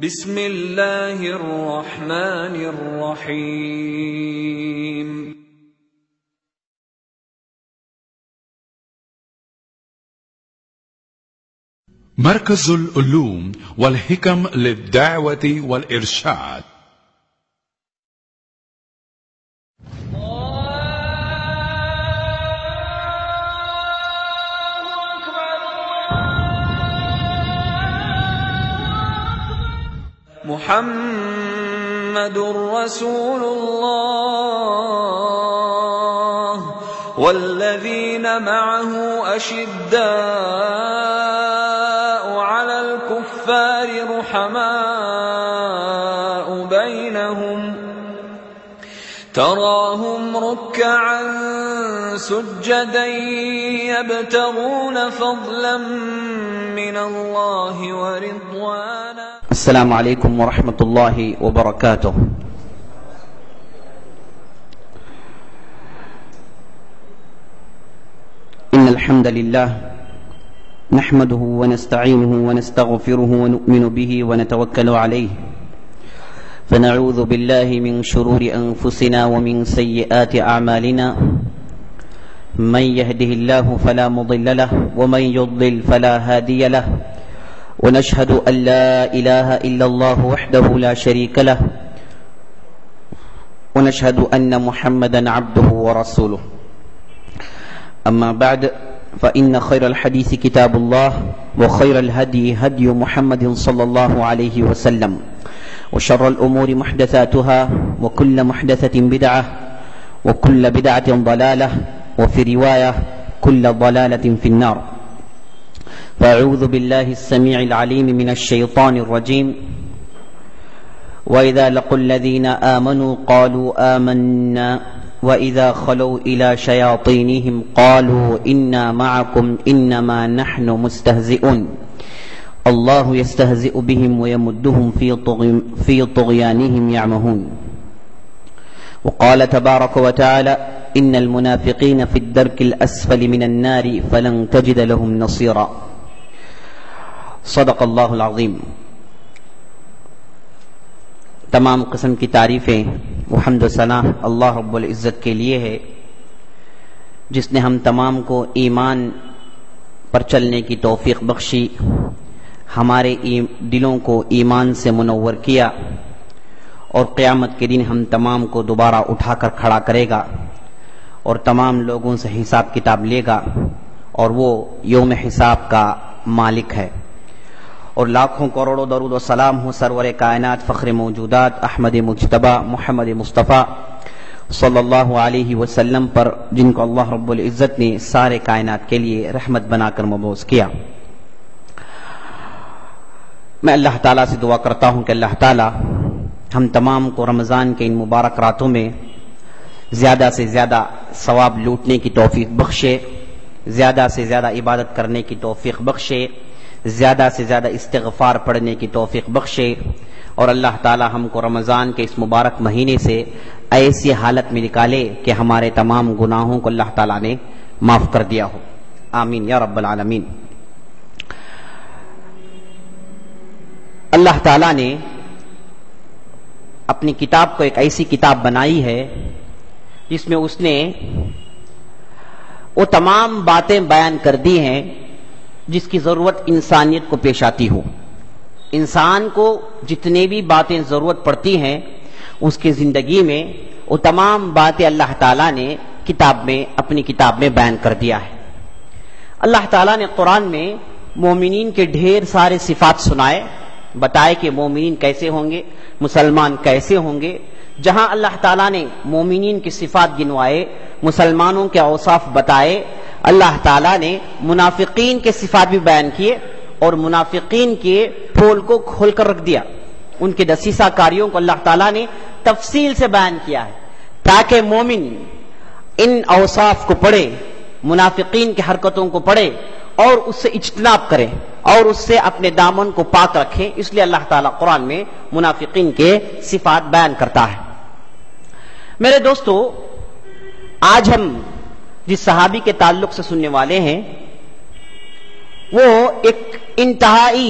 بسم اللہ الرحمن الرحیم۔ مركز العلوم والحكم للدعوة والإرشاد. محمد رسول اللہ والذین معه اشداء على الكفار رحماء بینهم تراهم ركعا سجدا يبتغون فضلا من الله ورضوانا۔ السلام علیکم ورحمۃ اللہ وبرکاتہ۔ ان الحمد للہ نحمده ونستعینه ونستغفره ونؤمن به ونتوکل علیہ فنعوذ باللہ من شرور انفسنا ومن سیئات اعمالنا من يهده الله فلا مضل له ومن يضلل فلا هادي له ونشهد أن لا إله إلا الله وحده لا شريك له ونشهد أن محمدا عبده ورسوله أما بعد فإن خير الحديث كتاب الله وخير الهدي هدي محمد صلى الله عليه وسلم وشر الأمور محدثاتها وكل محدثة بدعة وكل بدعة ضلالة وفي رواية كل ضلالة في النار۔ فأعوذ بالله السميع العليم من الشيطان الرجيم وإذا لقوا الذين آمنوا قالوا آمنا وإذا خلوا إلى شياطينهم قالوا إنا معكم إنما نحن مستهزئون الله يستهزئ بهم ويمدهم في طغيانهم يعمهون۔ وقال تبارك وتعالى إن المنافقين في الدرك الأسفل من النار فلن تجد لهم نصيرا۔ صدق اللہ العظیم۔ تمام قسم کی تعریفیں و حمد و ثنا اللہ رب العزت کے لیے ہے، جس نے ہم تمام کو ایمان پر چلنے کی توفیق بخشی، ہمارے دلوں کو ایمان سے منور کیا، اور قیامت کے دن ہم تمام کو دوبارہ اٹھا کر کھڑا کرے گا اور تمام لوگوں سے حساب کتاب لے گا، اور وہ یوم حساب کا مالک ہے۔ اور لاکھوں کروڑوں درود و سلام ہو سرور کائنات فخر موجودات احمد مجتبی محمد مصطفیٰ صلی اللہ علیہ وسلم پر، جن کو اللہ رب العزت نے سارے کائنات کے لیے رحمت بنا کر مبعوث کیا۔ میں اللہ تعالیٰ سے دعا کرتا ہوں کہ اللہ تعالیٰ ہم تمام کو رمضان کے ان مبارک راتوں میں زیادہ سے زیادہ ثواب لوٹنے کی توفیق بخشے، زیادہ سے زیادہ عبادت کرنے کی توفیق بخشے، زیادہ سے زیادہ استغفار پڑھنے کی توفیق بخشے، اور اللہ تعالی ہم کو رمضان کے اس مبارک مہینے سے ایسی حالت میں نکالے کہ ہمارے تمام گناہوں کو اللہ تعالی نے معاف کر دیا ہو، آمین یا رب العالمین۔ اللہ تعالی نے اپنی کتاب کو ایک ایسی کتاب بنائی ہے جس میں اس نے وہ تمام باتیں بیان کر دی ہیں جس کی ضرورت انسانیت کو پیش آتی ہو۔ انسان کو جتنے بھی باتیں ضرورت پڑتی ہیں اس کی زندگی میں، وہ تمام باتیں اللہ تعالیٰ نے اپنی کتاب میں بیان کر دیا ہے۔ اللہ تعالیٰ نے قرآن میں مومنین کے ڈھیر سارے صفات سنائے، بتائے کہ مومنین کیسے ہوں گے، مسلمان کیسے ہوں گے۔ جہاں اللہ تعالیٰ نے مومنین کی صفات گنوائے، مسلمانوں کے اوصاف بتائے، اللہ تعالیٰ نے منافقین کے صفات بھی بیان کیے، اور منافقین کے پھول کو کھول کر رکھ دیا، ان کے دسیسہ کاریوں کو اللہ تعالیٰ نے تفصیل سے بیان کیا ہے، تاکہ مومن ان اوصاف کو پڑھے، منافقین کی حرکتوں کو پڑھے اور اس سے اجتناب کرے اور اس سے اپنے دامن کو پاک رکھے۔ اس لیے اللہ تعالیٰ قرآن میں منافقین کے صفات بیان کرتا ہے۔ میرے دوستو، آج ہم جس صحابی کے تعلق سے سننے والے ہیں وہ ایک انتہائی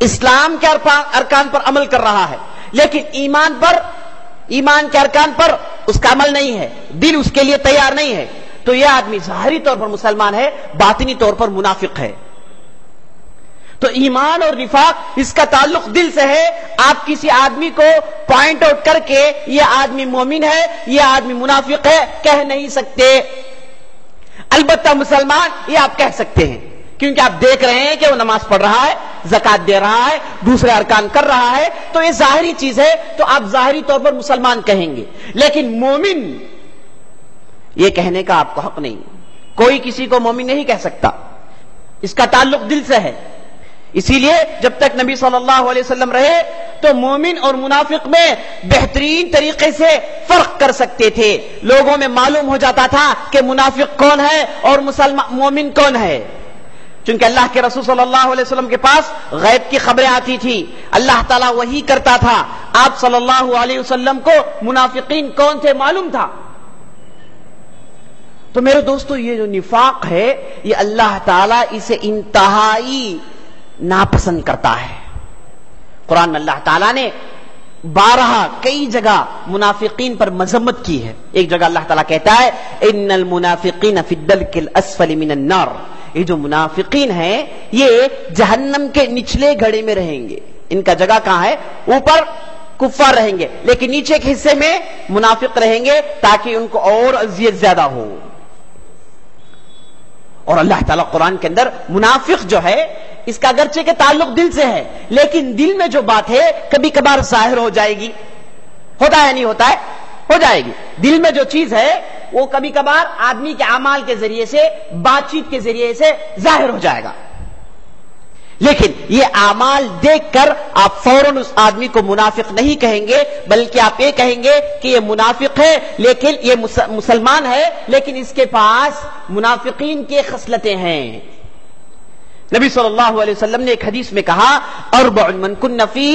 اسلام کے ارکان پر عمل کر رہا ہے لیکن ایمان کے ارکان پر اس کا عمل نہیں ہے، دل اس کے لیے تیار نہیں ہے، تو یہ آدمی ظاہری طور پر مسلمان ہے، باطنی طور پر منافق ہے۔ تو ایمان اور نفاق اس کا تعلق دل سے ہے۔ آپ کسی آدمی کو پوائنٹ آؤٹ کر کے یہ آدمی مومن ہے، یہ آدمی منافق ہے کہہ نہیں سکتے۔ البتہ مسلمان یہ آپ کہہ سکتے ہیں، کیونکہ آپ دیکھ رہے ہیں کہ وہ نماز پڑھ رہا ہے، زکات دے رہا ہے، دوسرے ارکان کر رہا ہے، تو یہ ظاہری چیز ہے، تو آپ ظاہری طور پر مسلمان کہیں گے۔ لیکن مومن یہ کہنے کا آپ کو حق نہیں، کوئی کسی کو مومن نہیں کہہ سکتا، اس کا تعلق دل سے ہے۔ اسی لیے جب تک نبی صلی اللہ علیہ وسلم رہے تو مومن اور منافق میں بہترین طریقے سے فرق کر سکتے تھے، لوگوں میں معلوم ہو جاتا تھا کہ منافق کون ہے اور مومن کون ہے، چونکہ اللہ کے رسول صلی اللہ علیہ وسلم کے پاس غیب کی خبریں آتی تھی، اللہ تعالیٰ وحی کرتا تھا، آپ صلی اللہ علیہ وسلم کو منافقین کون تھے معلوم تھا۔ تو میرے دوستو یہ جو نفاق ہے یہ اللہ تعالیٰ اسے انتہائی ناپسند کرتا ہے۔ قرآن میں اللہ تعالیٰ نے 12 کئی جگہ منافقین پر مذمت کی ہے۔ ایک جگہ اللہ تعالیٰ کہتا ہے ان المنافقین فی الدرک الاسفل من النار، یہ جو منافقین ہیں یہ جہنم کے نچلے گڑھے میں رہیں گے۔ ان کا جگہ کہاں ہے؟ اوپر کفار رہیں گے لیکن نیچے کے حصے میں منافق رہیں گے تاکہ ان کو اور اذیت زیادہ ہو۔ اور اللہ تعالیٰ قرآن کے اندر منافق جو ہے اس کا اگرچہ کے تعلق دل سے ہے لیکن دل میں جو بات ہے کبھی کبھار ظاہر ہو جائے گی، ہوتا ہے نہیں ہوتا ہے؟ ہو جائے گی۔ دل میں جو چیز ہے وہ کبھی کبھار آدمی کے اعمال کے ذریعے سے، بات چیت کے ذریعے سے ظاہر ہو جائے گا، لیکن یہ اعمال دیکھ کر آپ فوراً اس آدمی کو منافق نہیں کہیں گے، بلکہ آپ یہ کہیں گے کہ یہ منافق ہے لیکن یہ مسلمان ہے لیکن اس کے پاس منافقین کی خصلتیں ہیں۔ نبی صلی اللہ علیہ وسلم نے ایک حدیث میں کہا اربع من کن فی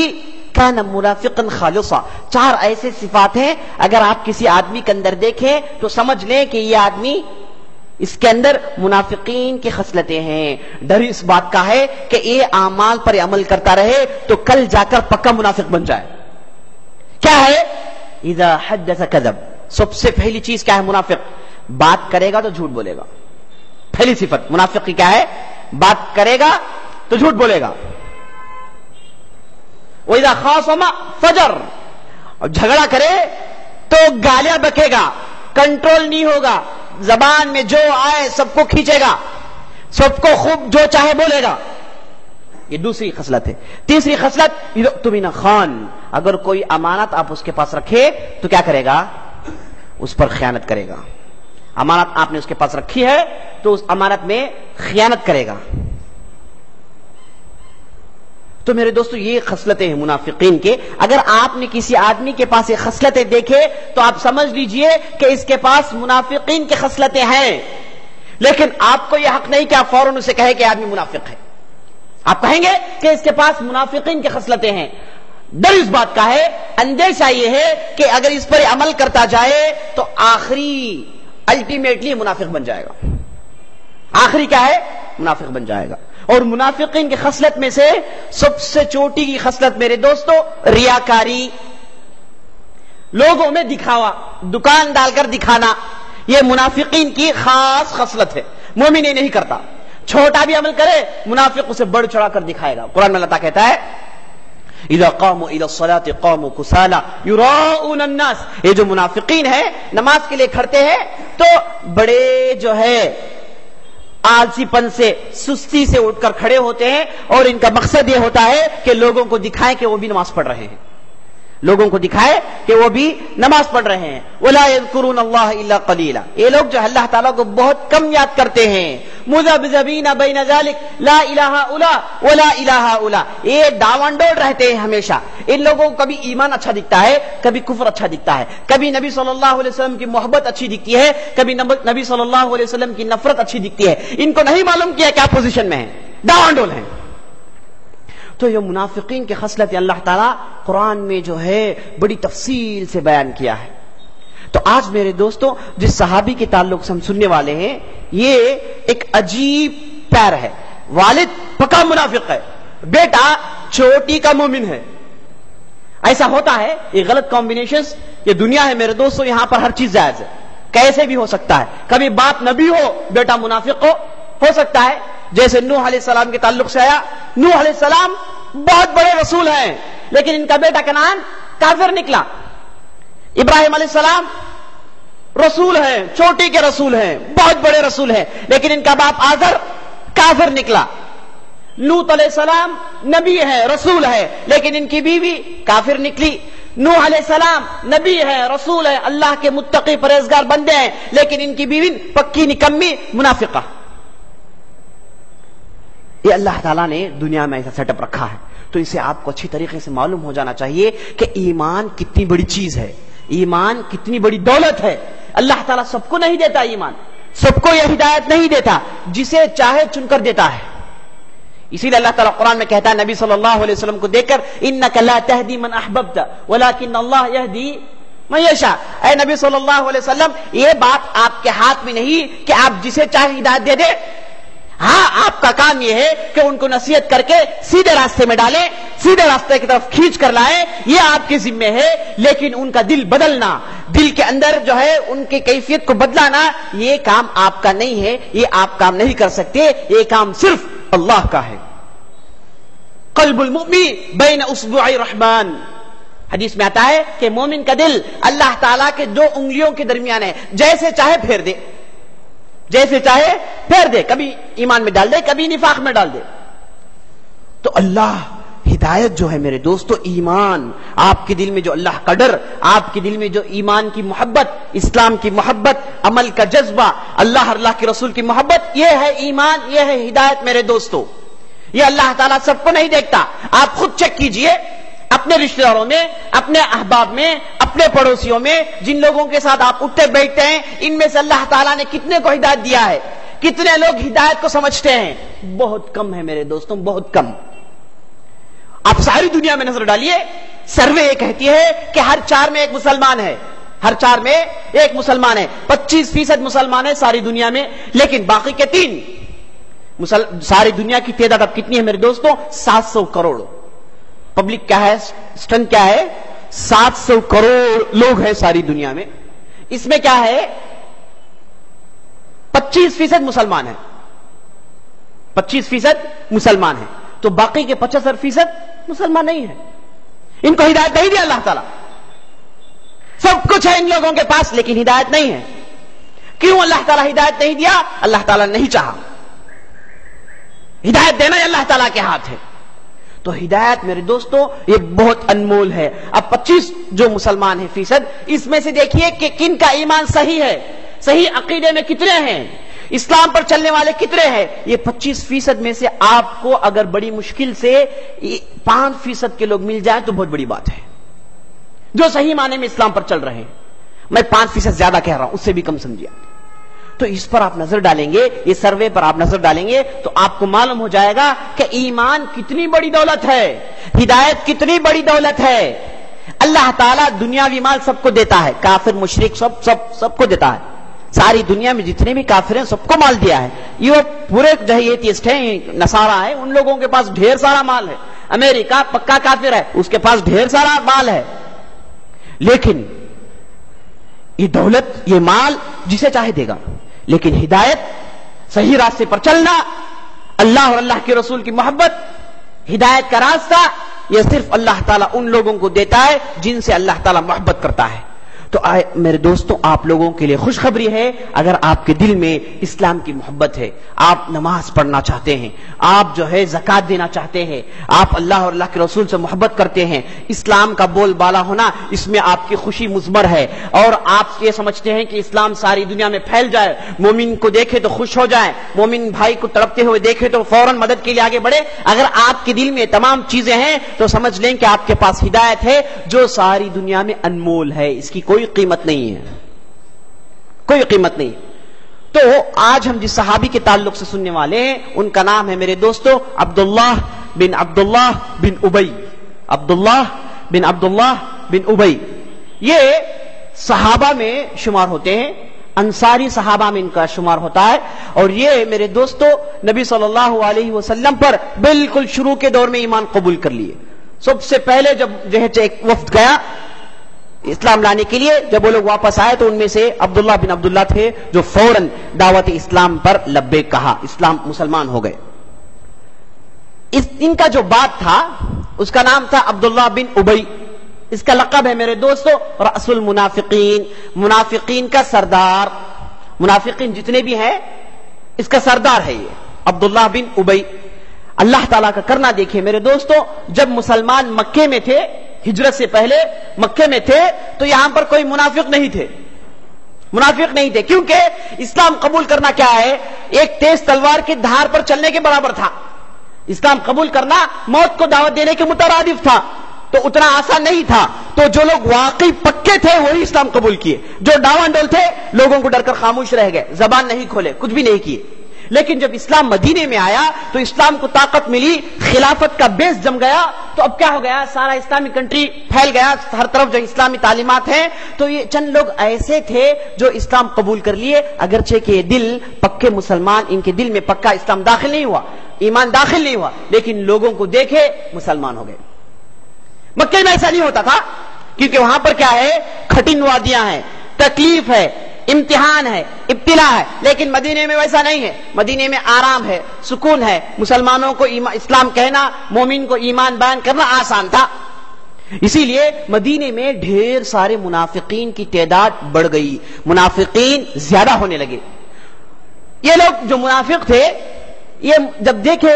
کان منافقا خالصا، 4 ایسے صفات ہیں اگر آپ کسی آدمی کے اندر دیکھیں تو سمجھ لیں کہ یہ آدمی اس کے اندر منافقین کی خصلتیں ہیں۔ ڈر اس بات کا ہے کہ یہ اعمال پر عمل کرتا رہے تو کل جا کر پکا منافق بن جائے۔ کیا ہے؟ اذا حدث کذب، سب سے پہلی چیز کیا ہے؟ منافق بات کرے گا تو جھوٹ بولے گا۔ پہلی صفت منافق کی کیا ہے؟ بات کرے گا تو جھوٹ بولے گا۔ وَإِذَا خَاصَمَ فَجَرَ، اور جھگڑا کرے تو گالیاں بکے گا، کنٹرول نہیں ہوگا، زبان میں جو آئے سب کو کھینچے گا، سب کو خوب جو چاہے بولے گا۔ یہ دوسری خصلت ہے۔ تیسری خصلت اِذَا خان، اگر کوئی امانت آپ اس کے پاس رکھے تو کیا کرے گا؟ اس پر خیانت کرے گا۔ امانت آپ نے اس کے پاس رکھی ہے تو اس امانت میں خیانت کرے گا۔ تو میرے دوستو یہ خصلتیں ہیں منافقین کے۔ اگر آپ نے کسی آدمی کے پاس یہ خصلتیں دیکھے تو آپ سمجھ لیجئے کہ اس کے پاس منافقین کی خصلتیں ہیں، لیکن آپ کو یہ حق نہیں کہ آپ فوراً اسے کہیں کہ آدمی منافق ہے۔ آپ کہیں گے کہ اس کے پاس منافقین کی خصلتیں ہیں۔ ڈر اس بات کا ہے، اندیشہ یہ ہے کہ اگر اس پر عمل کرتا جائے تو آخری الٹیمیٹلی منافق بن جائے گا۔ آخری کیا ہے؟ منافق بن جائے گا۔ اور منافقین کی خصلت میں سے سب سے چوٹی کی خصلت میرے دوستو ریاکاری، لوگوں میں دکھاوا، دکان ڈال کر دکھانا، یہ منافقین کی خاص خصلت ہے۔ مومن یہ نہیں کرتا، چھوٹا بھی عمل کرے منافق اسے بڑھ چڑھا کر دکھائے گا۔ قرآن میں اللہ تعالیٰ کہتا ہے اذا قاموا الى الصلاة قاموا كسالى يراؤون الناس، یہ جو منافقین ہیں نماز کے لیے کھڑتے ہیں تو بڑے جو ہے آلسی پن سے، سستی سے اٹھ کر کھڑے ہوتے ہیں، اور ان کا مقصد یہ ہوتا ہے کہ لوگوں کو دکھائیں کہ وہ بھی نماز پڑھ رہے ہیں، لوگوں کو دکھائے کہ وہ بھی نماز پڑھ رہے ہیں۔ وَلَا يَذْكُرُونَ اللَّهَ إِلَّا قَلِيلًا، یہ لوگ جو اللہ تعالیٰ کو بہت کم یاد کرتے ہیں۔ مُذَبْذَبِينَ بَيْنَ ذَلِكَ لَا إِلَٰهَ هَٰؤُلَاءِ وَلَا إِلَٰهَ هَٰؤُلَاءِ، یہ ڈاون ڈول رہتے ہیں ہمیشہ۔ ان لوگوں کو کبھی ایمان اچھا دکھتا ہے، کبھی کفر اچھا دکھتا ہے، کبھی نبی صلی اللہ علیہ وسلم کی محبت اچھی دکھتی ہے، کبھی نبی صلی اللہ علیہ وسلم کی نفرت اچھی دکھتی ہے۔ ان کو نہیں معلوم کیا کیا پوزیشن میں ہے، ڈاون ڈول ہیں۔ تو یہ منافقین کی خصلت اللہ تعالیٰ قرآن میں جو ہے بڑی تفصیل سے بیان کیا ہے۔ تو آج میرے دوستو جس صحابی کے تعلق سے ہم سننے والے ہیں یہ ایک عجیب پیار ہے۔ والد پکا منافق ہے، بیٹا چوٹی کا مومن ہے. ایسا ہوتا ہے, یہ غلط کمبینیشنز, یہ دنیا ہے میرے دوستوں, یہاں پر ہر چیز جائز ہے, کیسے بھی ہو سکتا ہے. کبھی باپ نبی ہو, بیٹا منافق ہو سکتا ہے. جیسے نوح علیہ السلام کے تعلق سے آیا, نوح علیہ السلام بہت بڑے رسول ہیں, لیکن ان کا بیٹا کنعان کافر نکلا. ابراہیم علیہ السلام رسول ہیں, چوٹی کے رسول ہیں, بہت بڑے رسول ہیں, لیکن ان کا باپ آزر کافر نکلا. لوط علیہ السلام نبی ہے, رسول ہے, لیکن ان کی بیوی کافر نکلی. نوح علیہ السلام نبی ہے, رسول ہے, اللہ کے متقی پرہیزگار بندے ہیں, لیکن ان کی بیوی پکی نکمی منافقہ. یہ اللہ تعالیٰ نے دنیا میں ایسا سیٹ اپ رکھا ہے. تو اسے آپ کو اچھی طریقے سے معلوم ہو جانا چاہیے کہ ایمان کتنی بڑی چیز ہے, ایمان کتنی بڑی دولت ہے. اللہ تعالیٰ سب کو نہیں دیتا ایمان, سب کو یہ ہدایت نہیں دیتا, جسے چاہے چن کر دیتا ہے. اسی لیے اللہ تعالیٰ قرآن میں کہتا ہے نبی صلی اللہ علیہ وسلم کو دیکھ کر, انک لا تہدی من احببت ولکن اللہ یہدی من یشاء. اے نبی صلی اللہ علیہ وسلم, یہ بات آپ کے ہاتھ میں نہیں کہ آپ جسے چاہے ہدایت دے دے. ہاں, آپ کا کام یہ ہے کہ ان کو نصیحت کر کے سیدھے راستے میں ڈالیں, سیدھے راستے کی طرف کھینچ کر لائیں, یہ آپ کے ذمے ہے. لیکن ان کا دل بدلنا, دل کے اندر جو ہے ان کی کیفیت کو بدلانا, یہ کام آپ کا نہیں ہے, یہ آپ کام نہیں کر سکتے, یہ کام صرف اللہ کا ہے. قلب المؤمن بین اصبع الرحمن, حدیث میں آتا ہے کہ مومن کا دل اللہ تعالیٰ کے دو انگلیوں کے درمیان ہے, جیسے چاہے پھیر دے, جیسے چاہے پھیر دے, کبھی ایمان میں ڈال دے, کبھی نفاق میں ڈال دے. تو اللہ ہدایت جو ہے میرے دوستو, ایمان, آپ کے دل میں جو اللہ کا ڈر, آپ کے دل میں جو ایمان کی محبت, اسلام کی محبت, عمل کا جذبہ, اللہ کے رسول کی محبت, یہ ہے ایمان, یہ ہے ہدایت میرے دوستو. یہ اللہ تعالیٰ سب کو نہیں دیکھتا. آپ خود چیک کیجئے اپنے رشتہ داروں میں, اپنے احباب میں, اپنے پڑوسیوں میں, جن لوگوں کے ساتھ آپ اٹھتے بیٹھتے ہیں, ان میں سے اللہ تعالیٰ نے کتنے کو ہدایت دیا ہے, کتنے لوگ ہدایت کو سمجھتے ہیں؟ بہت کم ہے میرے دوستوں, بہت کم. آپ ساری دنیا میں نظر ڈالیے, سروے یہ کہتی ہے کہ ہر 4 میں ایک مسلمان ہے, ہر 4 میں ایک مسلمان ہے. 25% مسلمان ہے ساری دنیا میں, لیکن باقی کے 3, ساری دنیا کی تعداد اب کتنی ہے میرے دوستوں؟ 700 کروڑ. پبلک کیا ہے, اسٹن کیا ہے, 700 کروڑ لوگ ہیں ساری دنیا میں. اس میں کیا ہے, 25% مسلمان ہیں, 25% مسلمان ہیں, تو باقی کے 75% مسلمان نہیں ہیں. ان کو ہدایت نہیں دیا اللہ تعالیٰ. سب کچھ ہے ان لوگوں کے پاس, لیکن ہدایت نہیں ہے. کیوں اللہ تعالیٰ ہدایت نہیں دیا؟ اللہ تعالیٰ نے نہیں چاہا. ہدایت دینا اللہ تعالیٰ کے ہاتھ ہے. تو ہدایت میرے دوستو یہ بہت انمول ہے. اب 25 جو مسلمان ہیں فیصد, اس میں سے دیکھیے کہ کن کا ایمان صحیح ہے, صحیح عقیدے میں کتنے ہیں, اسلام پر چلنے والے کتنے ہیں. یہ 25% میں سے آپ کو اگر بڑی مشکل سے 5% کے لوگ مل جائیں تو بہت بڑی بات ہے, جو صحیح معنی میں اسلام پر چل رہے ہیں. میں 5% زیادہ کہہ رہا ہوں, اس سے بھی کم سمجھیے. تو اس پر آپ نظر ڈالیں گے, یہ سروے پر آپ نظر ڈالیں گے تو آپ کو معلوم ہو جائے گا کہ ایمان کتنی بڑی دولت ہے, ہدایت کتنی بڑی دولت ہے. اللہ تعالیٰ دنیاوی مال سب کو دیتا ہے, کافر مشرک سب کو دیتا ہے. ساری دنیا میں جتنے بھی کافر ہیں سب کو مال دیا ہے. یہ پورے جو ہے ایتھیسٹ ہیں, نصارہ ہیں, ان لوگوں کے پاس ڈھیر سارا مال ہے. امریکہ پکا کافر ہے, اس کے پاس ڈھیر سارا مال ہے. لیکن یہ دولت, یہ مال جسے چاہے دے گا, لیکن ہدایت, صحیح راستے پر چلنا, اللہ اور اللہ کے رسول کی محبت, ہدایت کا راستہ, یہ صرف اللہ تعالیٰ ان لوگوں کو دیتا ہے جن سے اللہ تعالیٰ محبت کرتا ہے. تو میرے دوستوں, آپ لوگوں کے لیے خوشخبری ہے, اگر آپ کے دل میں اسلام کی محبت ہے, آپ نماز پڑھنا چاہتے ہیں, آپ جو ہے زکات دینا چاہتے ہیں, آپ اللہ اور اللہ کے رسول سے محبت کرتے ہیں, اسلام کا بول بالا ہونا اس میں آپ کی خوشی مضمر ہے, اور آپ یہ سمجھتے ہیں کہ اسلام ساری دنیا میں پھیل جائے, مومن کو دیکھے تو خوش ہو جائے, مومن بھائی کو تڑپتے ہوئے دیکھے تو فوراً مدد کے لیے آگے بڑھے. اگر آپ کے دل میں تمام چیزیں ہیں تو سمجھ لیں کہ آپ کے پاس ہدایت ہے جو ساری دنیا میں انمول ہے, اس کی کوئی قیمت نہیں ہے, کوئی قیمت نہیں. تو آج ہم جس صحابی کے تعلق سے سننے والے ہیں ان کا نام ہے میرے دوستو عبداللہ بن ابی. عبداللہ بن ابی یہ صحابہ میں شمار ہوتے ہیں, انصاری صحابہ میں ان کا شمار ہوتا ہے. اور یہ میرے دوستو نبی صلی اللہ علیہ وسلم پر بالکل شروع کے دور میں ایمان قبول کر لیے. سب سے پہلے جب جو ہے ایک وفد گیا اسلام لانے کے لیے، جب وہ لوگ واپس آئے تو ان میں سے عبداللہ بن عبداللہ تھے جو فوراً دعوت اسلام پر لبیک کہا، اسلام مسلمان ہو گئے. ان کا جو باپ تھا اس کا نام تھا عبداللہ بن ابی. اس کا لقب ہے میرے دوستو رأس المنافقین، منافقین کا سردار. منافقین جتنے بھی ہیں اس کا سردار ہے یہ عبداللہ بن ابی. اللہ تعالیٰ کا کرنا دیکھیں میرے دوستو، جب مسلمان مکے میں تھے، ہجرت سے پہلے مکے میں تھے، تو یہاں پر کوئی منافق نہیں تھے. منافق نہیں تھے کیونکہ اسلام قبول کرنا کیا ہے، ایک تیز تلوار کی دھار پر چلنے کے برابر تھا. اسلام قبول کرنا موت کو دعوت دینے کے مترادف تھا، تو اتنا آسان نہیں تھا. تو جو لوگ واقعی پکے تھے وہی اسلام قبول کیے، جو ڈاواڈول تھے لوگوں کو ڈر کر خاموش رہ گئے، زبان نہیں کھولے، کچھ بھی نہیں کیے. لیکن جب اسلام مدینے میں آیا تو اسلام کو طاقت ملی، خلافت کا بیس جم گیا. تو اب کیا ہو گیا، سارا اسلامی کنٹری پھیل گیا، ہر طرف جو اسلامی تعلیمات ہیں. تو یہ چند لوگ ایسے تھے جو اسلام قبول کر لیے، اگرچہ کہ یہ دل پکے مسلمان، ان کے دل میں پکا اسلام داخل نہیں ہوا، ایمان داخل نہیں ہوا، لیکن لوگوں کو دیکھے مسلمان ہو گئے. مکے میں ایسا نہیں ہوتا تھا کیونکہ وہاں پر کیا ہے، کھٹن وادیاں ہیں، تکلیف ہے، امتحان ہے، ابتلا ہے. لیکن مدینے میں ویسا نہیں ہے، مدینے میں آرام ہے، سکون ہے. مسلمانوں کو اسلام کہنا، مومن کو ایمان بیان کرنا آسان تھا. اسی لیے مدینے میں ڈھیر سارے منافقین کی تعداد بڑھ گئی، منافقین زیادہ ہونے لگے. یہ لوگ جو منافق تھے، یہ جب دیکھے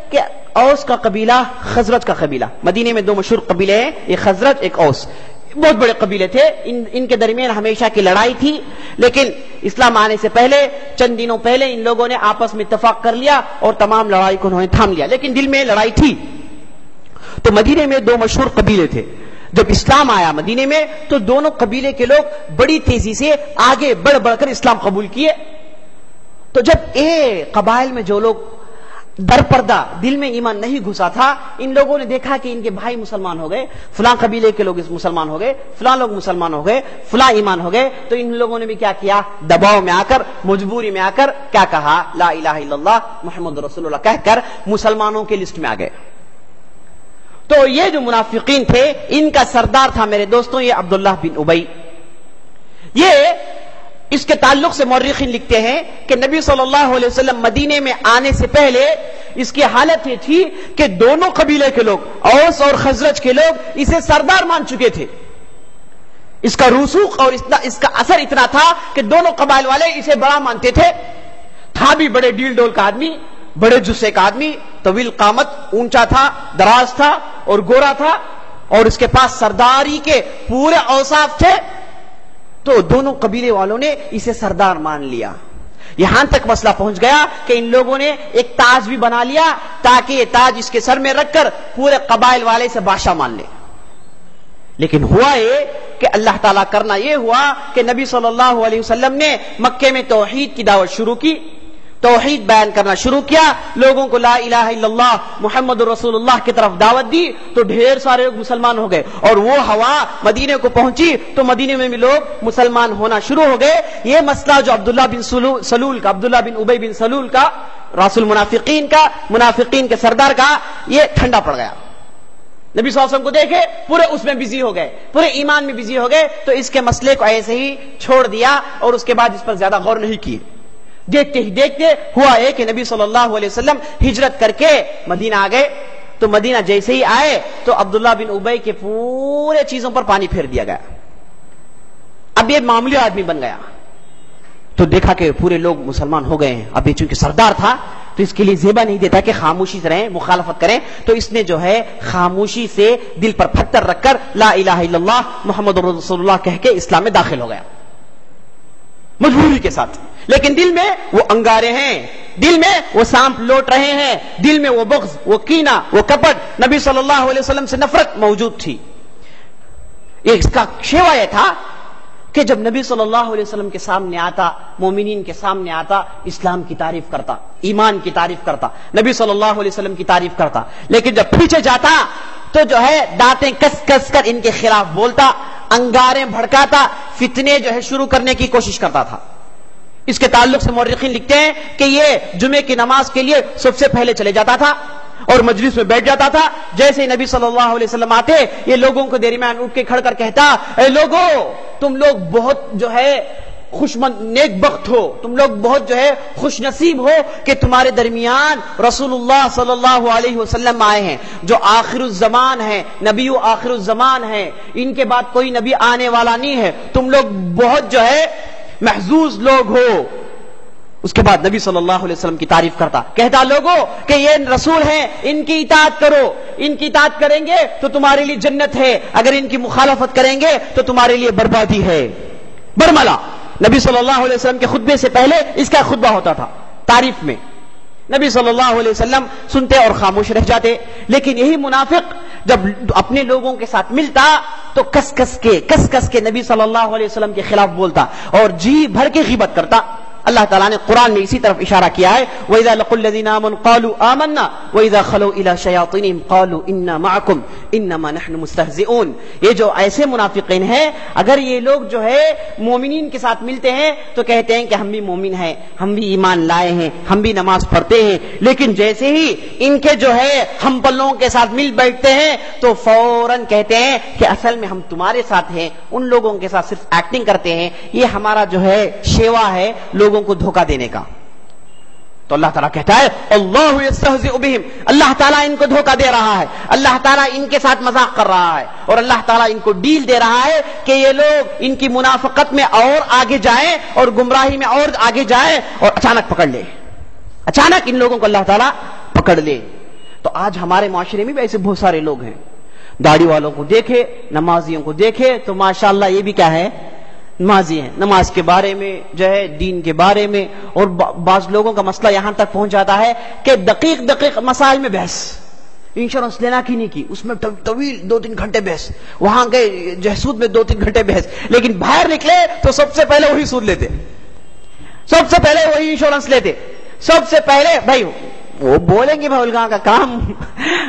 کہ اوس کا قبیلہ، خزرج کا قبیلہ، مدینے میں دو مشہور قبیلے ہیں، ایک خزرج ایک اوس، بہت بڑے قبیلے تھے. ان کے درمیان ہمیشہ کی لڑائی تھی. لیکن اسلام آنے سے پہلے چند دنوں پہلے ان لوگوں نے آپس میں اتفاق کر لیا اور تمام لڑائی کو انہوں نے تھام لیا، لیکن دل میں لڑائی تھی. تو مدینے میں دو مشہور قبیلے تھے. جب اسلام آیا مدینے میں تو دونوں قبیلے کے لوگ بڑی تیزی سے آگے بڑھ بڑھ کر اسلام قبول کیے. تو جب قبائل میں جو لوگ در پردہ دل میں ایمان نہیں گھسا تھا، ان لوگوں نے دیکھا کہ ان کے بھائی مسلمان ہو گئے، فلاں قبیلے کے لوگ مسلمان ہو گئے، فلاں لوگ مسلمان ہو گئے، فلاں ایمان ہو گئے. تو ان لوگوں نے بھی کیا کیا، دباؤ میں آ کر، مجبوری میں آ کر کیا کہا، لا الہ الا اللہ محمد رسول اللہ کہہ کر مسلمانوں کے لسٹ میں آ گئے. تو یہ جو منافقین تھے ان کا سردار تھا میرے دوستوں یہ عبداللہ بن ابی. یہ اس کے تعلق سے مورخین لکھتے ہیں کہ نبی صلی اللہ علیہ وسلم مدینے میں آنے سے پہلے اس کی حالت یہ تھی کہ دونوں قبیلے کے لوگ، اوس اور خزرج کے لوگ اسے سردار مان چکے تھے. اس کا رسوخ اور اس کا اثر اتنا تھا کہ دونوں قبائل والے اسے بڑا مانتے تھے. تھا بھی بڑے ڈیل ڈول کا آدمی، بڑے جسے کا آدمی، طویل قامت، اونچا تھا، دراز تھا اور گورا تھا، اور اس کے پاس سرداری کے پورے اوصاف تھے. تو دونوں قبیلے والوں نے اسے سردار مان لیا. یہاں تک مسئلہ پہنچ گیا کہ ان لوگوں نے ایک تاج بھی بنا لیا تاکہ یہ تاج اس کے سر میں رکھ کر پورے قبائل والے سے بادشاہ مان لے. لیکن ہوا یہ کہ اللہ تعالیٰ کرنا یہ ہوا کہ نبی صلی اللہ علیہ وسلم نے مکے میں توحید کی دعوت شروع کی، توحید بیان کرنا شروع کیا، لوگوں کو لا الہ الا اللہ محمد رسول اللہ کی طرف دعوت دی. تو ڈھیر سارے لوگ مسلمان ہو گئے اور وہ ہوا مدینے کو پہنچی تو مدینے میں بھی لوگ مسلمان ہونا شروع ہو گئے. یہ مسئلہ جو عبداللہ بن سلول کا، عبداللہ بن ابی بن سلول کا، راس المنافقین کا، منافقین کے سردار کا، یہ ٹھنڈا پڑ گیا. نبی صلی اللہ علیہ وسلم کو دیکھے پورے اس میں بزی ہو گئے، پورے ایمان میں بزی ہو گئے. تو اس کے مسئلے کو ایسے ہی چھوڑ دیا اور اس کے بعد اس پر زیادہ غور نہیں کیے. دیکھتے ہی دیکھتے ہوا ہے کہ نبی صلی اللہ علیہ وسلم ہجرت کر کے مدینہ آ گئے. تو مدینہ جیسے ہی آئے تو عبداللہ بن ابی کے پورے چیزوں پر پانی پھیر دیا گیا. اب یہ معمولی آدمی بن گیا. تو دیکھا کہ پورے لوگ مسلمان ہو گئے ہیں. اب یہ چونکہ سردار تھا تو اس کے لیے زیبا نہیں دیتا کہ خاموشی سے رہیں، مخالفت کریں. تو اس نے جو ہے خاموشی سے دل پر پتھر رکھ کر لا الہ الا اللہ محمد رسول اللہ کہہ کے اسلام میں داخل ہو گیا، مجبوری کے ساتھ. لیکن دل میں وہ انگارے ہیں، دل میں وہ سانپ لوٹ رہے ہیں، دل میں وہ بغض، وہ کینہ، وہ کپٹ، نبی صلی اللہ علیہ وسلم سے نفرت موجود تھی. اس کا شیوا یہ تھا کہ جب نبی صلی اللہ علیہ وسلم کے سامنے آتا، مومنین کے سامنے آتا، اسلام کی تعریف کرتا، ایمان کی تعریف کرتا، نبی صلی اللہ علیہ وسلم کی تعریف کرتا. لیکن جب پیچھے جاتا تو جو ہے دانتیں کس کس کر ان کے خلاف بولتا، انگاریں بھڑکاتا، فتنے جو ہے شروع کرنے کی کوشش کرتا تھا. اس کے تعلق سے مورخین لکھتے ہیں کہ یہ جمعے کی نماز کے لیے سب سے پہلے چلے جاتا تھا اور مجلس میں بیٹھ جاتا تھا. جیسے ہی نبی صلی اللہ علیہ وسلم آتے یہ لوگوں کو درمیان اٹھ کے کھڑ کر کہتا, اے لوگو تم لوگ بہت جو ہے خوشمند نیک بخت ہو, تم لوگ بہت جو ہے خوش نصیب ہو کہ تمہارے درمیان رسول اللہ صلی اللہ علیہ وسلم آئے ہیں جو آخر الزمان ہے, نبی آخر الزمان ہے, ان کے بعد کوئی نبی آنے والا نہیں ہے, تم لوگ بہت جو ہے محظوظ لوگ ہو. اس کے بعد نبی صلی اللہ علیہ وسلم کی تعریف کرتا, کہتا لوگوں کہ یہ رسول ہیں, ان کی اطاعت کرو, ان کی اطاعت کریں گے تو تمہارے لیے جنت ہے, اگر ان کی مخالفت کریں گے تو تمہارے لیے بربادی ہے. برملا نبی صلی اللہ علیہ وسلم کے خطبے سے پہلے اس کا خطبہ ہوتا تھا تعریف میں. نبی صلی اللہ علیہ وسلم سنتے اور خاموش رہ جاتے. لیکن یہی منافق جب اپنے لوگوں کے ساتھ ملتا تو کس کس کے نبی صلی اللہ علیہ وسلم کے خلاف بولتا اور جی بھر کے غیبت کرتا. اللہ تعالیٰ نے قرآن میں اسی طرف اشارہ کیا ہے, وَإِذَا لَقُوا الَّذِينَ آمَنُوا قَالُوا آمَنَّا وَإِذَا خَلَوْا إِلَى شَيَاطِينِهِمْ قَالُوا إِنَّا مَعَكُمْ إِنَّمَا نَحْنُ مُسْتَهْزِئُونَ. یہ جو ایسے منافقین ہیں, اگر یہ لوگ جو ہے مومنین کے ساتھ ملتے ہیں تو کہتے ہیں کہ ہم بھی مومن ہیں, ہم بھی ایمان لائے ہیں, ہم بھی نماز پڑھتے ہیں, لیکن جیسے ہی ان کے جو ہے ہم پلوں کے ساتھ مل بیٹھتے ہیں تو فوراً کہتے ہیں کہ اصل میں ہم تمہارے ساتھ ہیں, ان لوگوں کے ساتھ صرف ایکٹنگ کرتے ہیں, یہ ہمارا جو ہے شیوا ہے لوگوں کو دھوکہ دینے کا. تو اللہ تعالیٰ کہتا ہے اللہ یستہزئ بہم, اللہ تعالیٰ ان کو دھوکہ دے رہا ہے, اللہ تعالیٰ ان کے ساتھ مذاق کر رہا ہے اور اللہ تعالیٰ ان کو ڈیل دے رہا ہے کہ یہ لوگ ان کی منافقت میں اور آگے جائیں اور گمراہی میں اور آگے جائیں اور اچانک پکڑ لے, اچانک ان لوگوں کو اللہ تعالیٰ پکڑ لے. تو آج ہمارے معاشرے میں بھی ایسے بہت سارے لوگ ہیں, داڑھی والوں کو دیکھے, نمازیوں کو دیکھے تو ماشاءاللہ یہ بھی کیا ہے, نمازی ہیں, نماز کے بارے میں جو ہے دین کے بارے میں. اور بعض لوگوں کا مسئلہ یہاں تک پہنچ جاتا ہے کہ دقیق مسائل میں بحث, انشورنس لینا کی نہیں کی, اس میں طویل 2-3 گھنٹے بحث, وہاں گئے جو سود میں 2-3 گھنٹے بحث, لیکن باہر نکلے تو سب سے پہلے وہی سود لیتے, سب سے پہلے وہی انشورنس لیتے, سب سے پہلے بھائی وہ بولیں گے, بھائی الگا کا کام,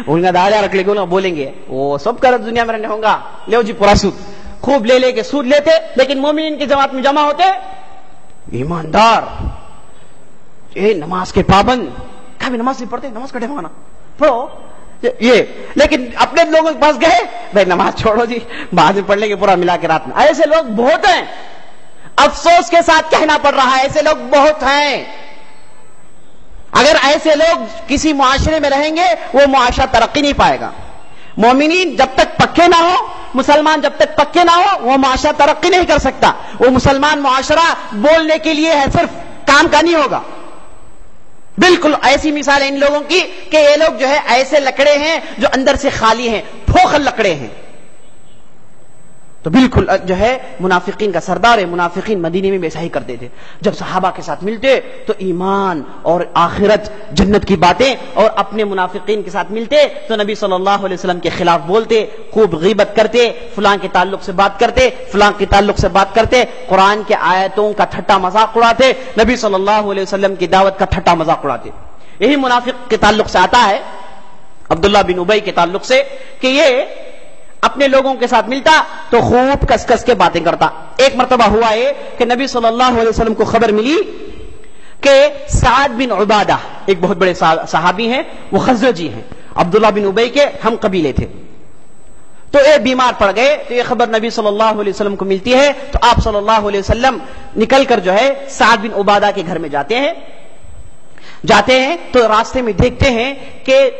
الگا داڑیاں رکھ لے گے, بولیں گے وہ سب کر دنیا میں رہنے ہوں گا, لے جی پورا سود خوب لے کے سود لیتے. لیکن مومنین کی جماعت میں جمع ہوتے ایماندار, نماز کے پابند, کبھی نماز نہیں پڑھتے, نماز کٹے مانا پڑھو یہ, لیکن اپنے لوگوں کے پاس گئے, بھائی نماز چھوڑو جی بعد میں پڑھ لیں گے پورا ملا کے رات میں. ایسے لوگ بہت ہیں, افسوس کے ساتھ کہنا پڑ رہا ہے, ایسے لوگ بہت ہیں. اگر ایسے لوگ کسی معاشرے میں رہیں گے وہ معاشرہ ترقی نہیں پائے گا. مومنین جب تک پکے نہ ہو, مسلمان جب تک پکے نہ ہو, وہ معاشرہ ترقی نہیں کر سکتا. وہ مسلمان معاشرہ بولنے کے لیے ہے, صرف کام کا نہیں ہوگا. بالکل ایسی مثال ہے ان لوگوں کی کہ یہ لوگ جو ہے ایسے لکڑے ہیں جو اندر سے خالی ہیں, کھوکھل لکڑے ہیں. تو بالکل جو ہے منافقین کا سردار ہے. منافقین مدینے میں ایسا ہی کرتے تھے, جب صحابہ کے ساتھ ملتے تو ایمان اور آخرت جنت کی باتیں, اور اپنے منافقین کے ساتھ ملتے تو نبی صلی اللہ علیہ وسلم کے خلاف بولتے, خوب غیبت کرتے, فلاں کے تعلق سے بات کرتے, فلاں کے تعلق سے بات کرتے, قرآن کے آیتوں کا ٹھٹا مذاق اڑاتے, نبی صلی اللہ علیہ وسلم کی دعوت کا ٹھٹا مذاق اڑاتے. یہی منافق کے تعلق سے آتا ہے, عبداللہ بن ابی کے تعلق سے, کہ یہ اپنے لوگوں کے ساتھ ملتا تو خوب کس کے باتیں کرتا. ایک مرتبہ ہوا یہ کہ نبی صلی اللہ علیہ وسلم کو خبر ملی کہ سعد بن عبادہ ایک بہت بڑے صحابی ہیں, وہ خزرجی ہیں, عبداللہ بن ابی کے ہم قبیلے تھے. تو یہ بیمار پڑ گئے, تو یہ خبر نبی صلی اللہ علیہ وسلم کو ملتی ہے. تو آپ صلی اللہ علیہ وسلم نکل کر جو ہے سعد بن عبادہ کے گھر میں جاتے ہیں تو راستے میں دیکھتے ہیں کہ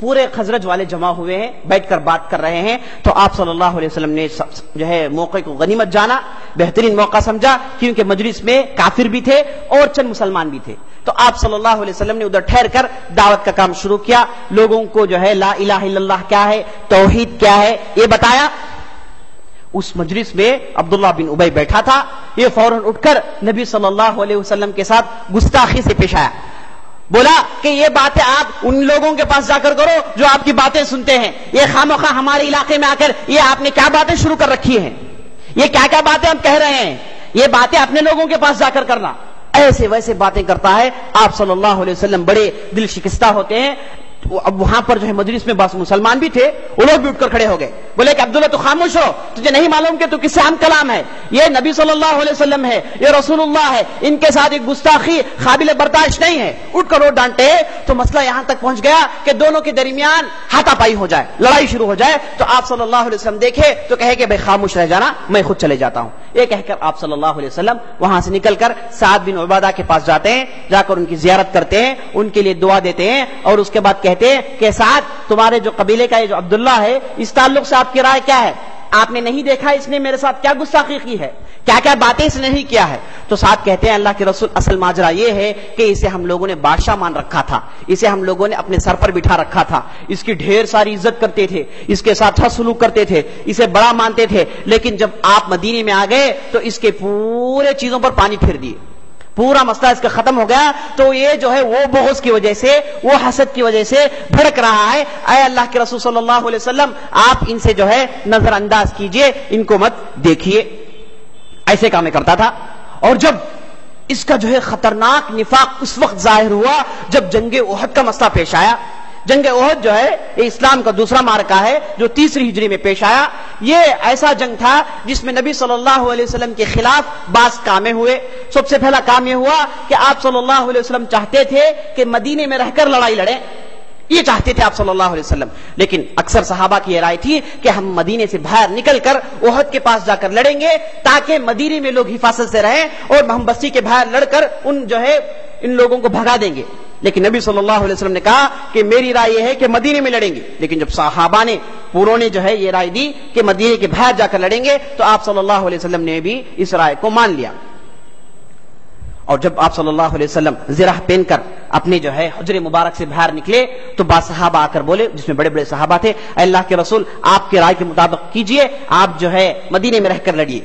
پورے خزرج والے جمع ہوئے ہیں, بیٹھ کر بات کر رہے ہیں. تو آپ صلی اللہ علیہ وسلم نے جو ہے موقع کو غنیمت جانا, بہترین موقع سمجھا, کیونکہ مجلس میں کافر بھی تھے اور چند مسلمان بھی تھے. تو آپ صلی اللہ علیہ وسلم نے ادھر ٹھہر کر دعوت کا کام شروع کیا, لوگوں کو جو ہے لا الہ الا اللہ کیا ہے, توحید کیا ہے, یہ بتایا. اس مجلس میں عبداللہ بن ابی بیٹھا تھا, یہ فوراً اٹھ کر نبی صلی اللہ علیہ وسلم کے ساتھ گستاخی سے پیش آیا. بولا کہ یہ باتیں آپ ان لوگوں کے پاس جا کر کرو جو آپ کی باتیں سنتے ہیں, یہ خامخواہ ہمارے علاقے میں آ کر یہ آپ نے کیا باتیں شروع کر رکھی ہیں, یہ کیا کیا باتیں ہم کہہ رہے ہیں, یہ باتیں اپنے لوگوں کے پاس جا کر کرنا. ایسے ویسے باتیں کرتا ہے. آپ صلی اللہ علیہ وسلم بڑے دل شکستہ ہوتے ہیں, اب وہاں پر جو ہے مجلس میں بعض مسلمان بھی تھے، وہ لوگ بھی اٹھ کر کھڑے ہو گئے، بولے کہ عبداللہ تو خاموش ہو، تجھے نہیں معلوم کہ تو کس سے ہم کلام ہے، یہ نبی صلی اللہ علیہ وسلم ہے، یہ رسول اللہ ہے، ان کے ساتھ ایک گستاخی قابل برداشت نہیں ہے۔ اٹھ کر وہ ڈانٹے تو مسئلہ یہاں تک پہنچ گیا کہ دونوں کے درمیان ہاتھا پائی ہو جائے، لڑائی شروع ہو جائے۔ تو آپ صلی اللہ علیہ وسلم دیکھے تو کہے کہ بھائی خاموش رہ جانا، میں خود چلے جاتا ہوں۔ یہ کہہ کر آپ صلی اللہ علیہ وسلم وہاں سے نکل کر سعد بن عبادہ کے پاس جاتے ہیں، جا کر ان کی زیارت کرتے ہیں، ان کے لیے دعا دیتے ہیں، اور اس کے بعد کہتے ہیں کہ سعد، تمہارے جو قبیلے کا یہ جو عبداللہ ہے، اس تعلق سے آپ کی رائے کیا ہے؟ آپ نے نہیں دیکھا اس نے میرے ساتھ کیا گستاخی کی ہے، کیا کیا باتیں اس نے نہیں کیا ہے؟ تو ساتھ کہتے ہیں اللہ کے رسول، اصل ماجرا یہ ہے کہ اسے ہم لوگوں نے بادشاہ مان رکھا تھا، اسے ہم لوگوں نے اپنے سر پر بٹھا رکھا تھا، اس کی ڈھیر ساری عزت کرتے تھے، اس کے ساتھ اچھا سلوک کرتے تھے، اسے بڑا مانتے تھے، لیکن جب آپ مدینے میں آ گئے تو اس کے پورے چیزوں پر پانی پھیر دیے، پورا مسئلہ اس کا ختم ہو گیا۔ تو یہ جو ہے وہ بغض کی وجہ سے، وہ حسد کی وجہ سے بھڑک رہا ہے۔ اے اللہ کے رسول صلی اللہ علیہ وسلم، آپ ان سے جو ہے نظر انداز کیجئے، ان کو مت دیکھیے۔ ایسے کام کرتا تھا۔ اور جب اس کا جو ہے خطرناک نفاق اس وقت ظاہر ہوا جب جنگ احد کا مسئلہ پیش آیا۔ جنگ احد جو ہے یہ اسلام کا دوسرا معرکہ ہے جو 3 ہجری میں پیش آیا۔ یہ ایسا جنگ تھا جس میں نبی صلی اللہ علیہ وسلم کے خلاف بعض کامیں ہوئے۔ سب سے پہلا کام یہ ہوا کہ آپ صلی اللہ علیہ وسلم چاہتے تھے کہ مدینے میں رہ کر لڑائی لڑیں، یہ چاہتے تھے آپ صلی اللہ علیہ وسلم، لیکن اکثر صحابہ کی یہ رائے تھی کہ ہم مدینے سے باہر نکل کر احد کے پاس جا کر لڑیں گے تاکہ مدینے میں لوگ حفاظت سے رہیں، اور ہم بستی کے باہر لڑ کر ان لوگوں کو بھگا دیں گے۔ لیکن نبی صلی اللہ علیہ وسلم نے کہا کہ میری رائے یہ ہے کہ مدینے میں لڑیں گے۔ لیکن جب صحابہ نے پوروں نے جو ہے یہ رائے دی کہ مدینے کے باہر جا کر لڑیں گے تو آپ صلی اللہ علیہ وسلم نے بھی اس رائے کو مان لیا۔ اور جب آپ صلی اللہ علیہ وسلم زرہ پہن کر اپنے جو ہے حجر مبارک سے باہر نکلے تو بعض صحابہ آ کر بولے، جس میں بڑے بڑے صحابہ تھے، اے اللہ کے رسول، آپ کی رائے کے مطابق کیجئے، آپ جو ہے مدینے میں رہ کر لڑیے۔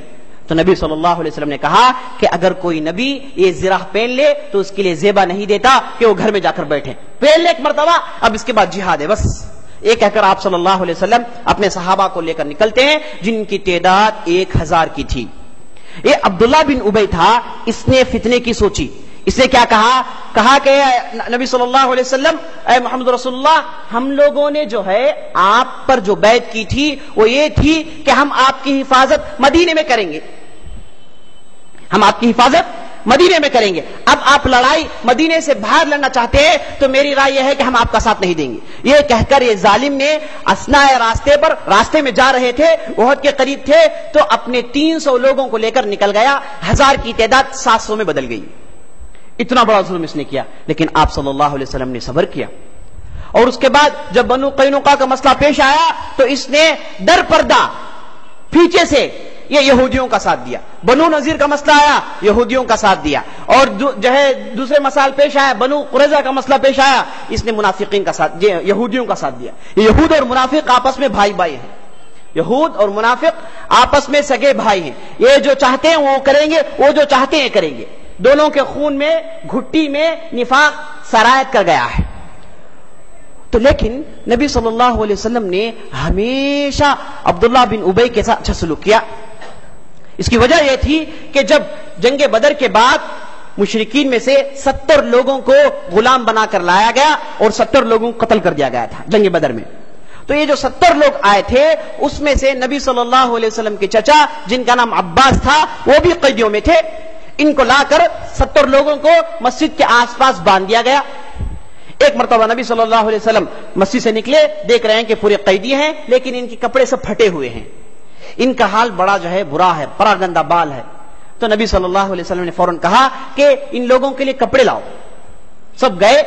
تو نبی صلی اللہ علیہ وسلم نے کہا کہ اگر کوئی نبی یہ زرہ پہن لے تو اس کے لیے زیبا نہیں دیتا کہ وہ گھر میں جا کر بیٹھے، پہن لے ایک مرتبہ، اب اس کے بعد جہاد ہے بس۔ یہ کہہ کر آپ صلی اللہ علیہ وسلم اپنے صحابہ کو لے کر نکلتے ہیں جن کی تعداد 1000 کی تھی۔ یہ عبداللہ بن ابی تھا، اس نے فتنے کی سوچی۔ اس نے کیا کہا کہ نبی صلی اللہ علیہ وسلم، اے محمد رسول اللہ، ہم لوگوں نے جو ہے آپ پر جو بیعت کی تھی وہ یہ تھی کہ ہم آپ کی حفاظت مدینے میں کریں گے، ہم آپ کی حفاظت مدینے میں کریں گے۔ اب آپ لڑائی مدینے سے باہر لڑنا چاہتے ہیں تو میری رائے یہ ہے کہ ہم آپ کا ساتھ نہیں دیں گے۔ یہ کہہ کر یہ ظالم نے اثناء راستے میں جا رہے تھے، احد کے قریب تھے، تو اپنے 300 لوگوں کو لے کر نکل گیا، 1000 کی تعداد 700 میں بدل گئی۔ اتنا بڑا ظلم اس نے کیا، لیکن آپ صلی اللہ علیہ وسلم نے صبر کیا۔ اور اس کے بعد جب بنو قینقاع کا مسئلہ پیش آیا تو اس نے در پردہ پیچھے سے یہ یہودیوں کا ساتھ دیا۔ بنو نذیر کا مسئلہ آیا، یہودیوں کا ساتھ دیا، اور جو ہے دوسرے مسائل پیش آیا، بنو قریظہ کا مسئلہ پیش آیا، اس نے منافقین کا ساتھ، یہودیوں کا ساتھ دیا۔ یہود اور منافق آپس میں بھائی بھائی ہیں، یہود اور منافق آپس میں سگے بھائی ہیں، یہ جو چاہتے ہیں وہ کریں گے، وہ جو چاہتے ہیں کریں گے۔ دونوں کے خون میں، گھٹی میں نفاق سرایت کر گیا ہے۔ تو لیکن نبی صلی اللہ علیہ وسلم نے ہمیشہ عبداللہ بن ابی کے ساتھ اچھا سلوک کیا۔ اس کی وجہ یہ تھی کہ جب جنگ بدر کے بعد مشرکین میں سے 70 لوگوں کو غلام بنا کر لایا گیا اور 70 لوگوں کو قتل کر دیا گیا تھا جنگ بدر میں، تو یہ جو 70 لوگ آئے تھے اس میں سے نبی صلی اللہ علیہ وسلم کے چچا جن کا نام عباس تھا وہ بھی قیدیوں میں تھے۔ ان کو لا کر 70 لوگوں کو مسجد کے آس پاس باندھ دیا گیا۔ ایک مرتبہ نبی صلی اللہ علیہ وسلم مسجد سے نکلے، دیکھ رہے ہیں کہ پورے قیدی ہیں لیکن ان کے کپڑے سب پھٹے ہوئے ہیں، ان کا حال بڑا جو ہے برا ہے، بڑا گندا بال ہے۔ تو نبی صلی اللہ علیہ وسلم نے فوراً کہا کہ ان لوگوں کے لیے کپڑے لاؤ۔ سب گئے،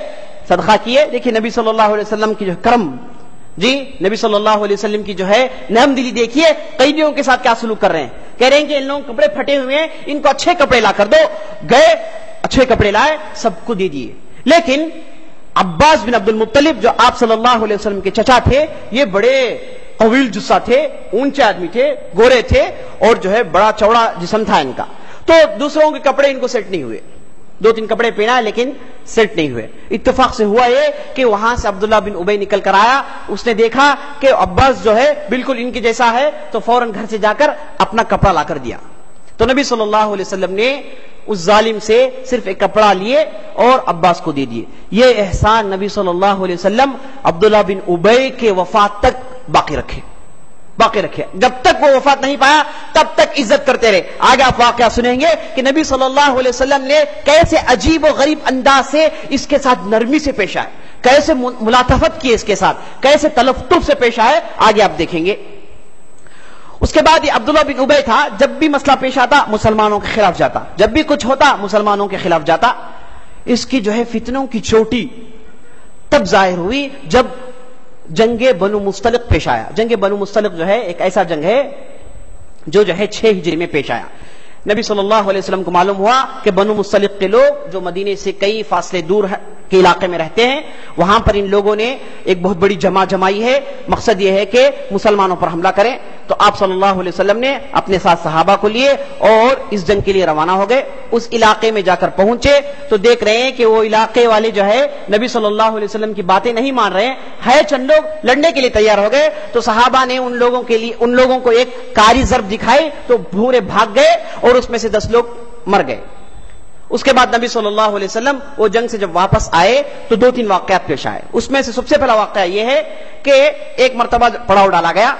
صدقہ کیے۔ دیکھیے نبی صلی اللہ علیہ وسلم کی جو کرم، نبی صلی اللہ علیہ وسلم کی جو ہے نرم دلی، دیکھیے قیدیوں کے ساتھ کیا سلوک کر رہے ہیں۔ کہہ رہے ہیں کہ ان لوگوں کے کپڑے پھٹے ہوئے ہیں، ان کو اچھے کپڑے لا کر دو۔ گئے، اچھے کپڑے لائے، سب کو دے دیے۔ لیکن عباس بن عبد المطلب جو آپ صلی اللہ علیہ وسلم کے چچا تھے، یہ بڑے طویل جسہ تھے، اونچے آدمی تھے، گورے تھے، اور جو ہے بڑا چوڑا جسم تھا ان کا، تو دوسروں کے کپڑے ان کو سیٹ نہیں ہوئے۔ 2-3 کپڑے پہنا لیکن سیٹ نہیں ہوئے۔ اتفاق سے ہوا یہ کہ وہاں سے عبداللہ بن ابی نکل کر آیا، اس نے دیکھا کہ عباس جو ہے بالکل ان کے جیسا ہے، تو فوراً گھر سے جا کر اپنا کپڑا لا کر دیا۔ تو نبی صلی اللہ علیہ وسلم نے اس ظالم سے صرف ایک کپڑا لیے اور عباس کو دے دیے. یہ احسان نبی صلی اللہ علیہ وسلم عبداللہ بن ابی کے وفات تک باقی رکھے. جب تک وہ وفات نہیں پایا تب تک عزت کرتے رہے. آگے آپ واقعہ سنیں گے کہ نبی صلی اللہ علیہ وسلم نے کیسے عجیب و غریب انداز سے اس کے ساتھ نرمی سے پیش آئے, کیسے ملاطفت کی اس کے ساتھ, کیسے تلطف سے پیش آئے, آگے آپ دیکھیں گے. اس کے بعد یہ عبداللہ بن ابی تھا, جب بھی مسئلہ پیش آتا مسلمانوں کے خلاف جاتا, جب بھی کچھ ہوتا مسلمانوں کے خلاف جاتا. اس کی جو ہے فتنوں کی چوٹی تب ظاہر ہوئی جب جنگ بنو مستلق پیش آیا. جنگ بنو مستلق جو ہے ایک ایسا جنگ ہے جو ہے 6 ہجری میں پیش آیا. نبی صلی اللہ علیہ وسلم کو معلوم ہوا کہ بنو مستلق کے لوگ جو مدینے سے کئی فاصلے دور کے علاقے میں رہتے ہیں, وہاں پر ان لوگوں نے ایک بہت بڑی جمائی ہے. مقصد یہ ہے کہ مسلمانوں پر حملہ کریں. تو آپ صلی اللہ علیہ وسلم نے اپنے ساتھ صحابہ کو لیے اور اس جنگ کے لیے روانہ ہو گئے. اس علاقے میں جا کر پہنچے تو دیکھ رہے ہیں کہ وہ علاقے والے جو ہے نبی صلی اللہ علیہ وسلم کی باتیں نہیں مان رہے ہیں. چند لوگ لڑنے کے لیے تیار ہو گئے. تو صحابہ نے ان لوگوں کو ایک کاری ضرب دکھائی تو پورے بھاگ گئے اور اس میں سے 10 لوگ مر گئے. اس کے بعد نبی صلی اللہ علیہ وسلم وہ جنگ سے جب واپس آئے تو 2-3 واقعات پیش آئے. اس میں سے سب سے پہلا واقعہ یہ ہے کہ ایک مرتبہ پڑاؤ ڈالا گیا,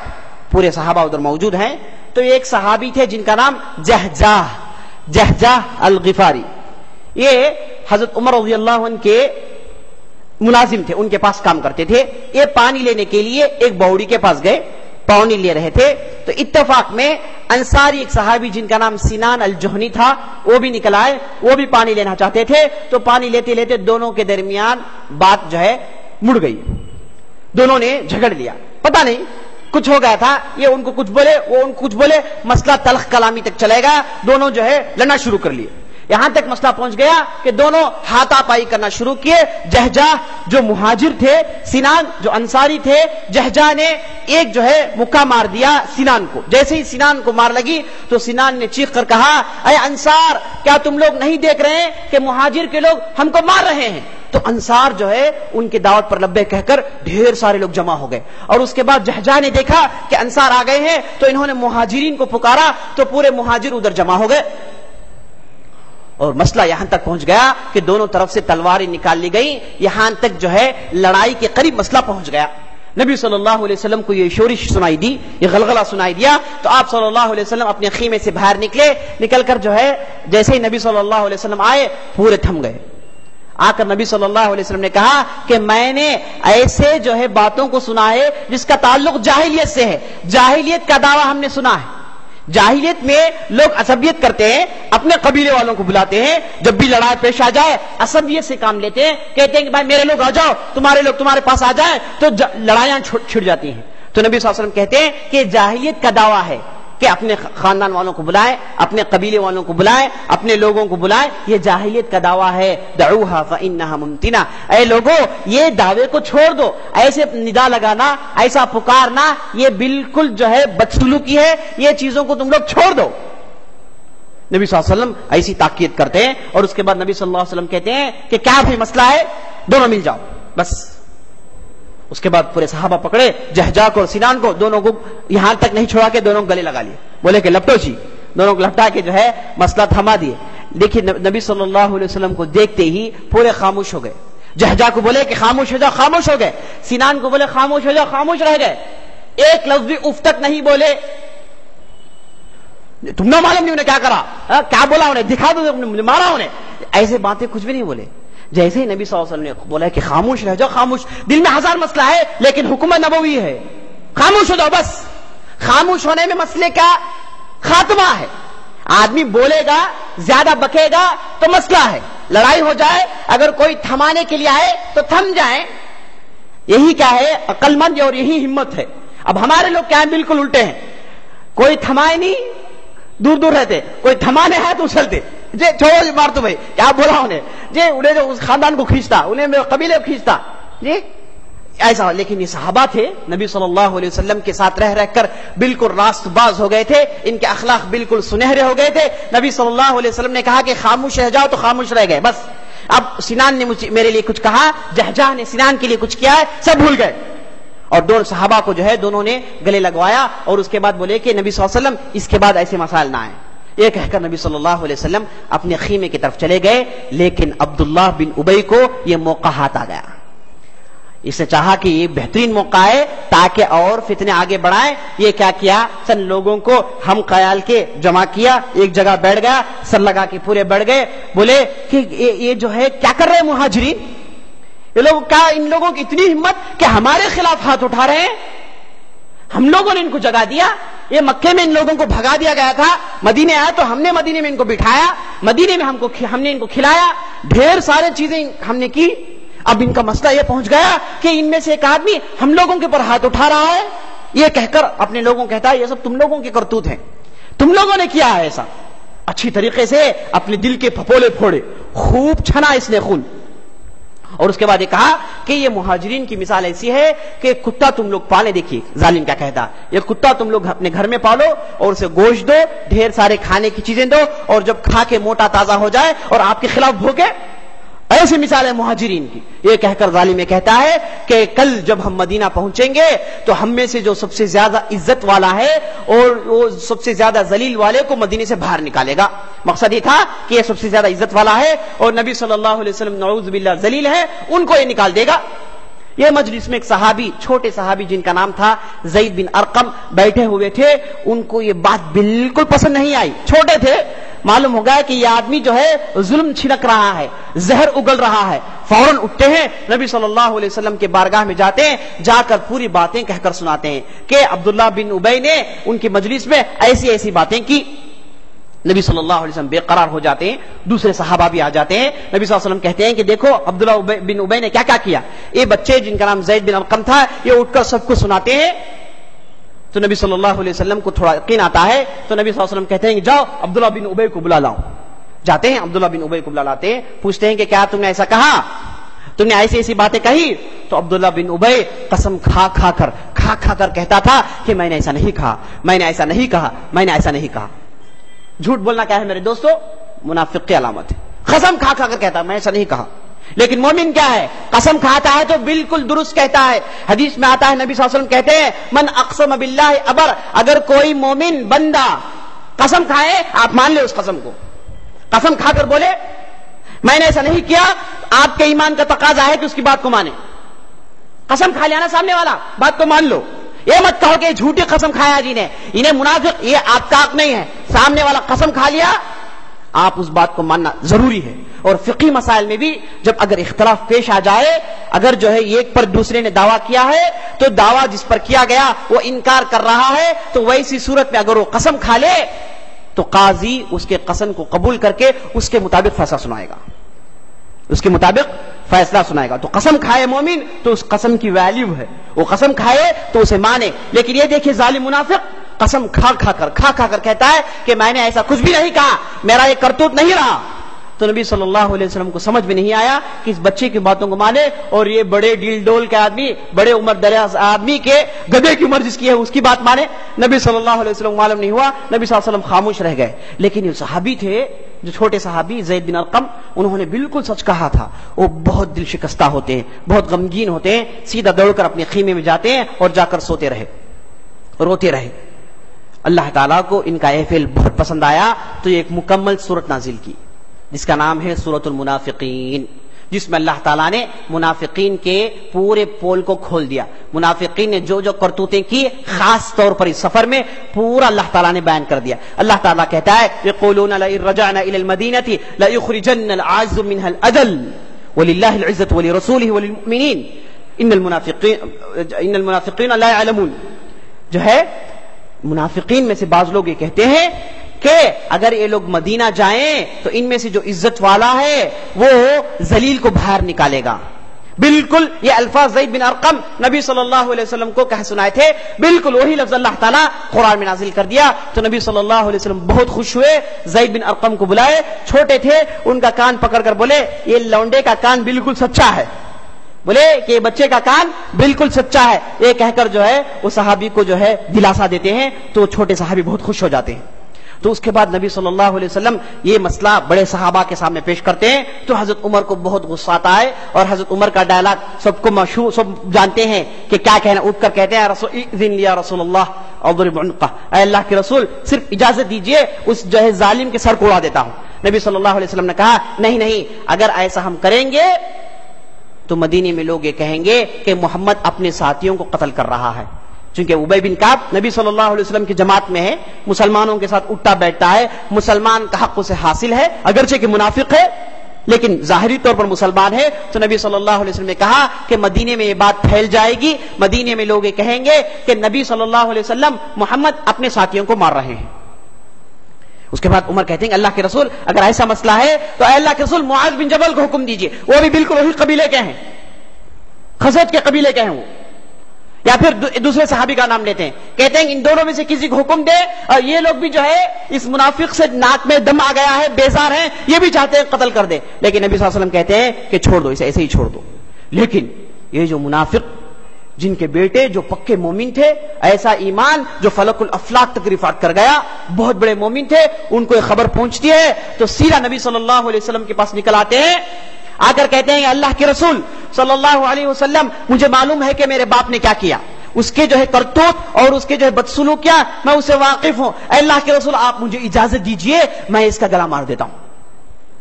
پورے صحابہ ادھر موجود ہیں. تو ایک صحابی تھے جن کا نام جہجہ الغفاری, یہ حضرت عمر رضی اللہ عنہ کے ملازم تھے, ان کے پاس کام کرتے تھے. یہ پانی لینے کے لیے ایک باوڑی کے پاس گئے, پانی لے رہے تھے. تو اتفاق میں انصاری ایک صحابی جن کا نام سنان الجہنی تھا وہ بھی نکل آئے, وہ بھی پانی لینا چاہتے تھے. تو پانی لیتے لیتے دونوں کے درمیان بات جو ہے مڑ گئی, دونوں نے جھگڑ لیا. پتہ نہیں کچھ ہو گیا تھا, یہ ان کو کچھ بولے وہ ان کو کچھ بولے, مسئلہ تلخ کلامی تک چلے گا. دونوں جو ہے لڑنا شروع کر لیے. یہاں تک مسئلہ پہنچ گیا کہ دونوں ہاتھا پائی کرنا شروع کیے. جہجہ جو مہاجر تھے, سنان جو انصاری تھے, جہجہ نے ایک جو ہے مکہ مار دیا سنان کو. جیسے ہی سنان کو مار لگی تو سنان نے چیخ کر کہا, اے انصار کیا تم لوگ نہیں دیکھ رہے ہیں کہ مہاجر کے لوگ ہم کو مار رہے ہیں؟ تو انصار جو ہے ان کی دعوت پر لبیک کہہ کر ڈھیر سارے لوگ جمع ہو گئے. اور اس کے بعد جہجہ نے دیکھا کہ انصار آ گئے ہیں تو انہوں نے مہاجرین کو پکارا تو پورے مہاجر ادھر جمع ہو گئے. اور مسئلہ یہاں تک پہنچ گیا کہ دونوں طرف سے تلواریں نکال لی گئی. یہاں تک جو ہے لڑائی کے قریب مسئلہ پہنچ گیا. نبی صلی اللہ علیہ وسلم کو یہ شورش سنائی دی, یہ غلغلہ سنائی دیا. تو آپ صلی اللہ علیہ وسلم اپنے خیمے سے باہر نکل کر جو ہے جیسے ہی نبی صلی اللہ علیہ وسلم آئے پورے تھم گئے. آ کر نبی صلی اللہ علیہ وسلم نے کہا کہ میں نے ایسے جو ہے باتوں کو سنا ہے جس کا تعلق جاہلیت سے ہے. جاہلیت کا دعویٰ ہم نے سنا ہے. جاہلیت میں لوگ عصبیت کرتے ہیں, اپنے قبیلے والوں کو بلاتے ہیں, جب بھی لڑائی پیش آ جائے عصبیت سے کام لیتے ہیں, کہتے ہیں کہ بھائی میرے لوگ آ جاؤ, تمہارے لوگ تمہارے پاس آ جائیں, تو لڑائیاں چھڑ جاتی ہیں. تو نبی صلی اللہ علیہ وسلم کہتے ہیں کہ جاہلیت کا دعویٰ ہے کہ اپنے خاندان والوں کو بلائیں, اپنے قبیلے والوں کو بلائیں, اپنے لوگوں کو بلائیں. یہ جاہلیت کا دعویٰ ہے. دعوها فإنها ممتنہ. اے لوگوں یہ دعوے کو چھوڑ دو, ایسے ندا لگانا, ایسا پکارنا یہ بالکل جو ہے بدسلوکی ہے. یہ چیزوں کو تم لوگ چھوڑ دو. نبی صلی اللہ علیہ وسلم ایسی تاکید کرتے ہیں. اور اس کے بعد نبی صلی اللہ علیہ وسلم کہتے ہیں کہ کیا کوئی مسئلہ ہے, دونوں مل جاؤ بس. اس کے بعد پورے صحابہ پکڑے جہجہ کو اور سنان کو, دونوں کو یہاں تک نہیں چھوڑا کے دونوں گلے لگا لیے. بولے کہ لپٹو جی, دونوں کو لپٹا کے جو ہے مسئلہ تھما دیے. دیکھیے نبی صلی اللہ علیہ وسلم کو دیکھتے ہی پورے خاموش ہو گئے. جہجہ کو بولے کہ خاموش ہو جاؤ, خاموش ہو گئے. سنان کو بولے خاموش ہو جاؤ, خاموش رہ گئے. ایک لفظ بھی اف تک نہیں بولے. تم نے معلوم نہیں انہیں کیا کرا, کیا بولا انہیں, دکھا دو مارا انہیں, ایسے باتیں کچھ بھی نہیں بولے. جیسے ہی نبی صلی اللہ علیہ وسلم نے بولا کہ خاموش رہ جاؤ, خاموش, دل میں ہزار مسئلہ ہے لیکن حکومت نبوی ہے, خاموش ہو جاؤ بس. خاموش ہونے میں مسئلے کا خاتمہ ہے. آدمی بولے گا, زیادہ بکے گا تو مسئلہ ہے, لڑائی ہو جائے. اگر کوئی تھمانے کے لیے آئے تو تھم جائیں. یہی کیا ہے عقل مند اور یہی ہمت ہے. اب ہمارے لوگ کیا ہیں, بالکل الٹے ہیں. کوئی تھمائے نہیں, دور دور رہتے, کوئی تھمانے ہے تو اچھلتے. جی چھوڑو جی, مار تو بھائی, کیا بولا انہیں, جی انہیں جو اس خاندان کو کھینچتا, انہیں میرے قبیلے کو کھینچتا جی ایسا. لیکن یہ صحابہ تھے, نبی صلی اللہ علیہ وسلم کے ساتھ رہ کر بالکل راست باز ہو گئے تھے. ان کے اخلاق بالکل سنہرے ہو گئے تھے. نبی صلی اللہ علیہ وسلم نے کہا کہ خاموش رہ جاؤ تو خاموش رہ گئے بس. اب سنان نے میرے لیے کچھ کہا, جہجہ نے سنان کے لیے کچھ کیا ہے, سب بھول گئے. اور دونوں صحابہ کو جو ہے دونوں نے گلے لگوایا. اور اس کے بعد بولے کہ نبی صلی اللہ علیہ وسلم اس کے بعد ایسے مسائل نہ آئیں. یہ کہہ کر نبی صلی اللہ علیہ وسلم اپنے خیمے کی طرف چلے گئے، لیکن عبداللہ بن ابی کو یہ موقع ہاتھ آ گیا. اس نے چاہا کہ یہ بہترین موقع ہے تاکہ اور فتنے آگے بڑھائیں. یہ کیا کیا، چند لوگوں کو ہم خیال کے جمع کیا، ایک جگہ بیٹھ گیا، سر لگا کے پورے بیٹھ گئے. بولے کہ یہ جو ہے کیا کر رہے ہیں مہاجرین، یہ لوگ کیا، ان لوگوں کی اتنی ہمت کہ ہمارے خلاف ہاتھ اٹھا رہے ہیں. ہم لوگوں نے ان کو جگہ دیا، یہ مکے میں ان لوگوں کو بھگا دیا گیا تھا، مدینے آیا تو ہم نے مدینے میں ان کو بٹھایا، مدینے میں ہم نے ان کو کھلایا، ڈھیر سارے چیزیں ہم نے کی. اب ان کا مسئلہ یہ پہنچ گیا کہ ان میں سے ایک آدمی ہم لوگوں کے پر ہاتھ اٹھا رہا ہے. یہ کہہ کر اپنے لوگوں کہتا ہے یہ سب تم لوگوں کے کرتوت ہیں، تم لوگوں نے کیا ہے ایسا. اچھی طریقے سے اپنے دل کے پھپولے پھوڑے، خوب چھنا اس نے خون. اور اس کے بعد یہ کہا کہ یہ مہاجرین کی مثال ایسی ہے کہ کتا تم لوگ پالے. دیکھیے ظالم کیا کہتا، یہ کتا تم لوگ اپنے گھر میں پالو اور اسے گوشت دو، ڈھیر سارے کھانے کی چیزیں دو، اور جب کھا کے موٹا تازہ ہو جائے اور آپ کے خلاف بھوکے. ایسی مثال ہے مہاجرین کی. یہ کہہ کر ظالم یہ کہتا ہے کہ کل جب ہم مدینہ پہنچیں گے تو ہم میں سے جو سب سے زیادہ عزت والا ہے اور وہ سب سے زیادہ ذلیل والے کو مدینے سے باہر نکالے گا. مقصد یہ تھا کہ یہ سب سے زیادہ عزت والا ہے اور نبی صلی اللہ علیہ وسلم نعوذ باللہ ذلیل ہے، ان کو یہ نکال دے گا. یہ مجلس میں ایک صحابی، چھوٹے صحابی جن کا نام تھا زید بن ارقم، بیٹھے ہوئے تھے. ان کو یہ بات بالکل پسند نہیں آئی. چھوٹے تھے، معلوم ہو گیا کہ یہ آدمی جو ہے ظلم چھڑک رہا ہے، زہر اگل رہا ہے. فوراً اٹھتے ہیں، نبی صلی اللہ علیہ وسلم کے بارگاہ میں جاتے ہیں، جا کر پوری باتیں کہہ کر سناتے ہیں کہ عبداللہ بن ابی نے ان کی مجلس میں ایسی ایسی باتیں کی. نبی صلی اللہ علیہ وسلم بے قرار ہو جاتے ہیں. دوسرے صحابہ بھی آ جاتے ہیں. نبی صلی اللہ علیہ وسلم کہتے ہیں کہ دیکھو عبداللہ بن ابی نے کیا کیا کیا. یہ بچے جن کا نام زید بن ارقم تھا، یہ اٹھ کر سب کو سناتے ہیں. تو نبی صلی اللہ علیہ وسلم کو تھوڑا یقین آتا ہے، تو نبی صلی اللہ علیہ وسلم کہتے ہیں کہ جاؤ عبداللہ بن ابی کو بلا لاؤ. جاتے ہیں، عبداللہ بن ابی کو بلا لاتے ہیں، پوچھتے ہیں کہ کیا تم نے ایسا کہا، تم نے ایسی ایسی باتیں کہی. تو عبداللہ بن ابی قسم کھا کھا کر کہتا تھا کہ میں نے ایسا نہیں کہا، میں نے ایسا نہیں کہا، میں نے ایسا نہیں کہا. جھوٹ بولنا کیا ہے میرے دوستو؟ منافق کی علامت ہے. قسم کھا کر کہتا میں ایسا نہیں کہا. لیکن مومن کیا ہے؟ قسم کھاتا ہے تو بالکل درست کہتا ہے. حدیث میں آتا ہے، نبی صلی اللہ علیہ وسلم کہتے ہیں من اقسم باللہ ابر، اگر کوئی مومن بندہ قسم کھائے آپ مان لے اس قسم کو. قسم کھا کر بولے میں نے ایسا نہیں کیا، آپ کے ایمان کا تقاضا ہے کہ اس کی بات کو مانے. قسم کھا لیا نا سامنے والا، بات کو مان لو. یہ مت کہو کہ جھوٹی قسم کھایا جی نے، انہیں منافق، یہ آپ کا حق نہیں ہے. سامنے والا قسم کھا لیا، آپ اس بات کو ماننا ضروری ہے. اور فقہی مسائل میں بھی جب اگر اختلاف پیش آ جائے، اگر جو ہے ایک پر دوسرے نے دعویٰ کیا ہے تو دعویٰ جس پر کیا گیا وہ انکار کر رہا ہے، تو ویسی صورت میں اگر وہ قسم کھا لے تو قاضی اس کے قسم کو قبول کر کے اس کے مطابق فیصلہ سنائے گا، اس کے مطابق فیصلہ سنائے گا. تو قسم کھائے مومن تو اس قسم کی ویلیو ہے، وہ قسم کھائے تو اسے مانے. لیکن یہ دیکھیے ظالم منافق قسم کھا کر کہتا ہے کہ میں نے ایسا کچھ بھی نہیں کہا، میرا یہ کرتوت نہیں رہا. تو نبی صلی اللہ علیہ وسلم کو سمجھ میں نہیں آیا کہ اس بچے کی باتوں کو مانے اور یہ بڑے ڈیل ڈول کے آدمی، بڑے عمر دراز آدمی کے گدھے کی عمر جس کی ہے اس کی بات مانے. نبی صلی اللہ علیہ وسلم معلوم نہیں ہوا. نبی صلی اللہ علیہ وسلم خاموش رہ گئے. لیکن یہ صحابی تھے جو چھوٹے صحابی زید بن ارقم، انہوں نے بالکل سچ کہا تھا. وہ بہت دل شکستہ ہوتے ہیں، بہت غمگین ہوتے ہیں، سیدھا دوڑ کر اپنے خیمے میں جاتے ہیں اور جا کر سوتے رہے، روتے رہے. اللہ تعالیٰ کو ان کا یہ فعل بہت پسند آیا تو یہ ایک مکمل سورت نازل کی جس کا نام ہے سورۃ المنافقین، جس میں اللہ تعالیٰ نے منافقین کے پورے پول کو کھول دیا. منافقین نے جو جو کرتوتیں کی خاص طور پر اس سفر میں پورا اللہ تعالیٰ نے بیان کر دیا. اللہ تعالیٰ کہتا ہے یقولون لئن رجعنا الى المدینة ليخرجن العز منها الاذل وللہ العزة ولرسولہ وللمؤمنین ان المنافقین لا يعلمون. جو ہے منافقین میں سے بعض لوگ یہ کہتے ہیں کہ اگر یہ لوگ مدینہ جائیں تو ان میں سے جو عزت والا ہے وہ ذلیل کو باہر نکالے گا. بالکل یہ الفاظ زید بن ارقم نبی صلی اللہ علیہ وسلم کو کہہ سنائے تھے، بالکل وہی لفظ اللہ تعالیٰ قرآن میں نازل کر دیا. تو نبی صلی اللہ علیہ وسلم بہت خوش ہوئے، زید بن ارقم کو بلائے. چھوٹے تھے، ان کا کان پکڑ کر بولے یہ لونڈے کا کان بالکل سچا ہے، بولے کہ بچے کا کان بالکل سچا ہے. یہ کہہ کر جو ہے وہ صحابی کو جو ہے دلاسا دیتے ہیں تو چھوٹے صحابی بہت خوش ہو جاتے ہیں. تو اس کے بعد نبی صلی اللہ علیہ وسلم یہ مسئلہ بڑے صحابہ کے سامنے پیش کرتے ہیں تو حضرت عمر کو بہت غصہ آتا ہے، اور حضرت عمر کا ڈائلاگ سب کو مشہور، سب جانتے ہیں کہ کیا کہنا، اٹھ کر کہتے ہیں اذن لیا رسول اللہ اضرب عنقہ، اے اللہ کے رسول صرف اجازت دیجئے اس جو ہے ظالم کے سر کو اڑا دیتا ہوں۔ نبی صلی اللہ علیہ وسلم نے کہا نہیں نہیں، اگر ایسا ہم کریں گے تو مدینے میں لوگ یہ کہیں گے کہ محمد اپنے ساتھیوں کو قتل کر رہا ہے، چونکہ ابی بن کعب نبی صلی اللہ علیہ وسلم کی جماعت میں ہے، مسلمانوں کے ساتھ اٹھتا بیٹھتا ہے، مسلمان کا حق اسے حاصل ہے، اگرچہ کہ منافق ہے لیکن ظاہری طور پر مسلمان ہے۔ تو نبی صلی اللہ علیہ وسلم نے کہا کہ مدینے میں یہ بات پھیل جائے گی، مدینے میں لوگ یہ کہیں گے کہ نبی صلی اللہ علیہ وسلم محمد اپنے ساتھیوں کو مار رہے ہیں۔ اس کے بعد عمر کہتے ہیں کہ اللہ کے رسول اگر ایسا مسئلہ ہے تو اے اللہ کے رسول معاذ بن جبل کو حکم دیجئے، وہ بھی بالکل وہی قبیلے کے ہیں، خزرج کے قبیلے کے ہیں وہ، یا پھر دوسرے صحابی کا نام لیتے ہیں، کہتے ہیں ان دونوں میں سے کسی کو حکم دے، اور یہ لوگ بھی جو ہے اس منافق سے ناک میں دم آ گیا ہے، بیزار ہیں، یہ بھی چاہتے ہیں قتل کر دے، لیکن نبی صلی اللہ علیہ وسلم کہتے ہیں کہ چھوڑ دو اسے، ایسے ہی چھوڑ دو۔ لیکن یہ جو منافق جن کے بیٹے جو پکے مومن تھے، ایسا ایمان جو فلک الافلاق تک رفعت کر گیا، بہت بڑے مومن تھے، ان کو یہ خبر پہنچتی ہے تو سیدھا نبی صلی اللہ علیہ وسلم کے پاس نکل آتے ہیں، آ کر کہتے ہیں اللہ کے رسول صلی اللہ علیہ وسلم مجھے معلوم ہے کہ میرے باپ نے کیا کیا، اس کے جو ہے کرتوت اور اس کے جو ہے بدسلوکیاں میں اسے واقف ہوں، اے اللہ کے رسول آپ مجھے اجازت دیجئے میں اس کا گلا مار دیتا ہوں،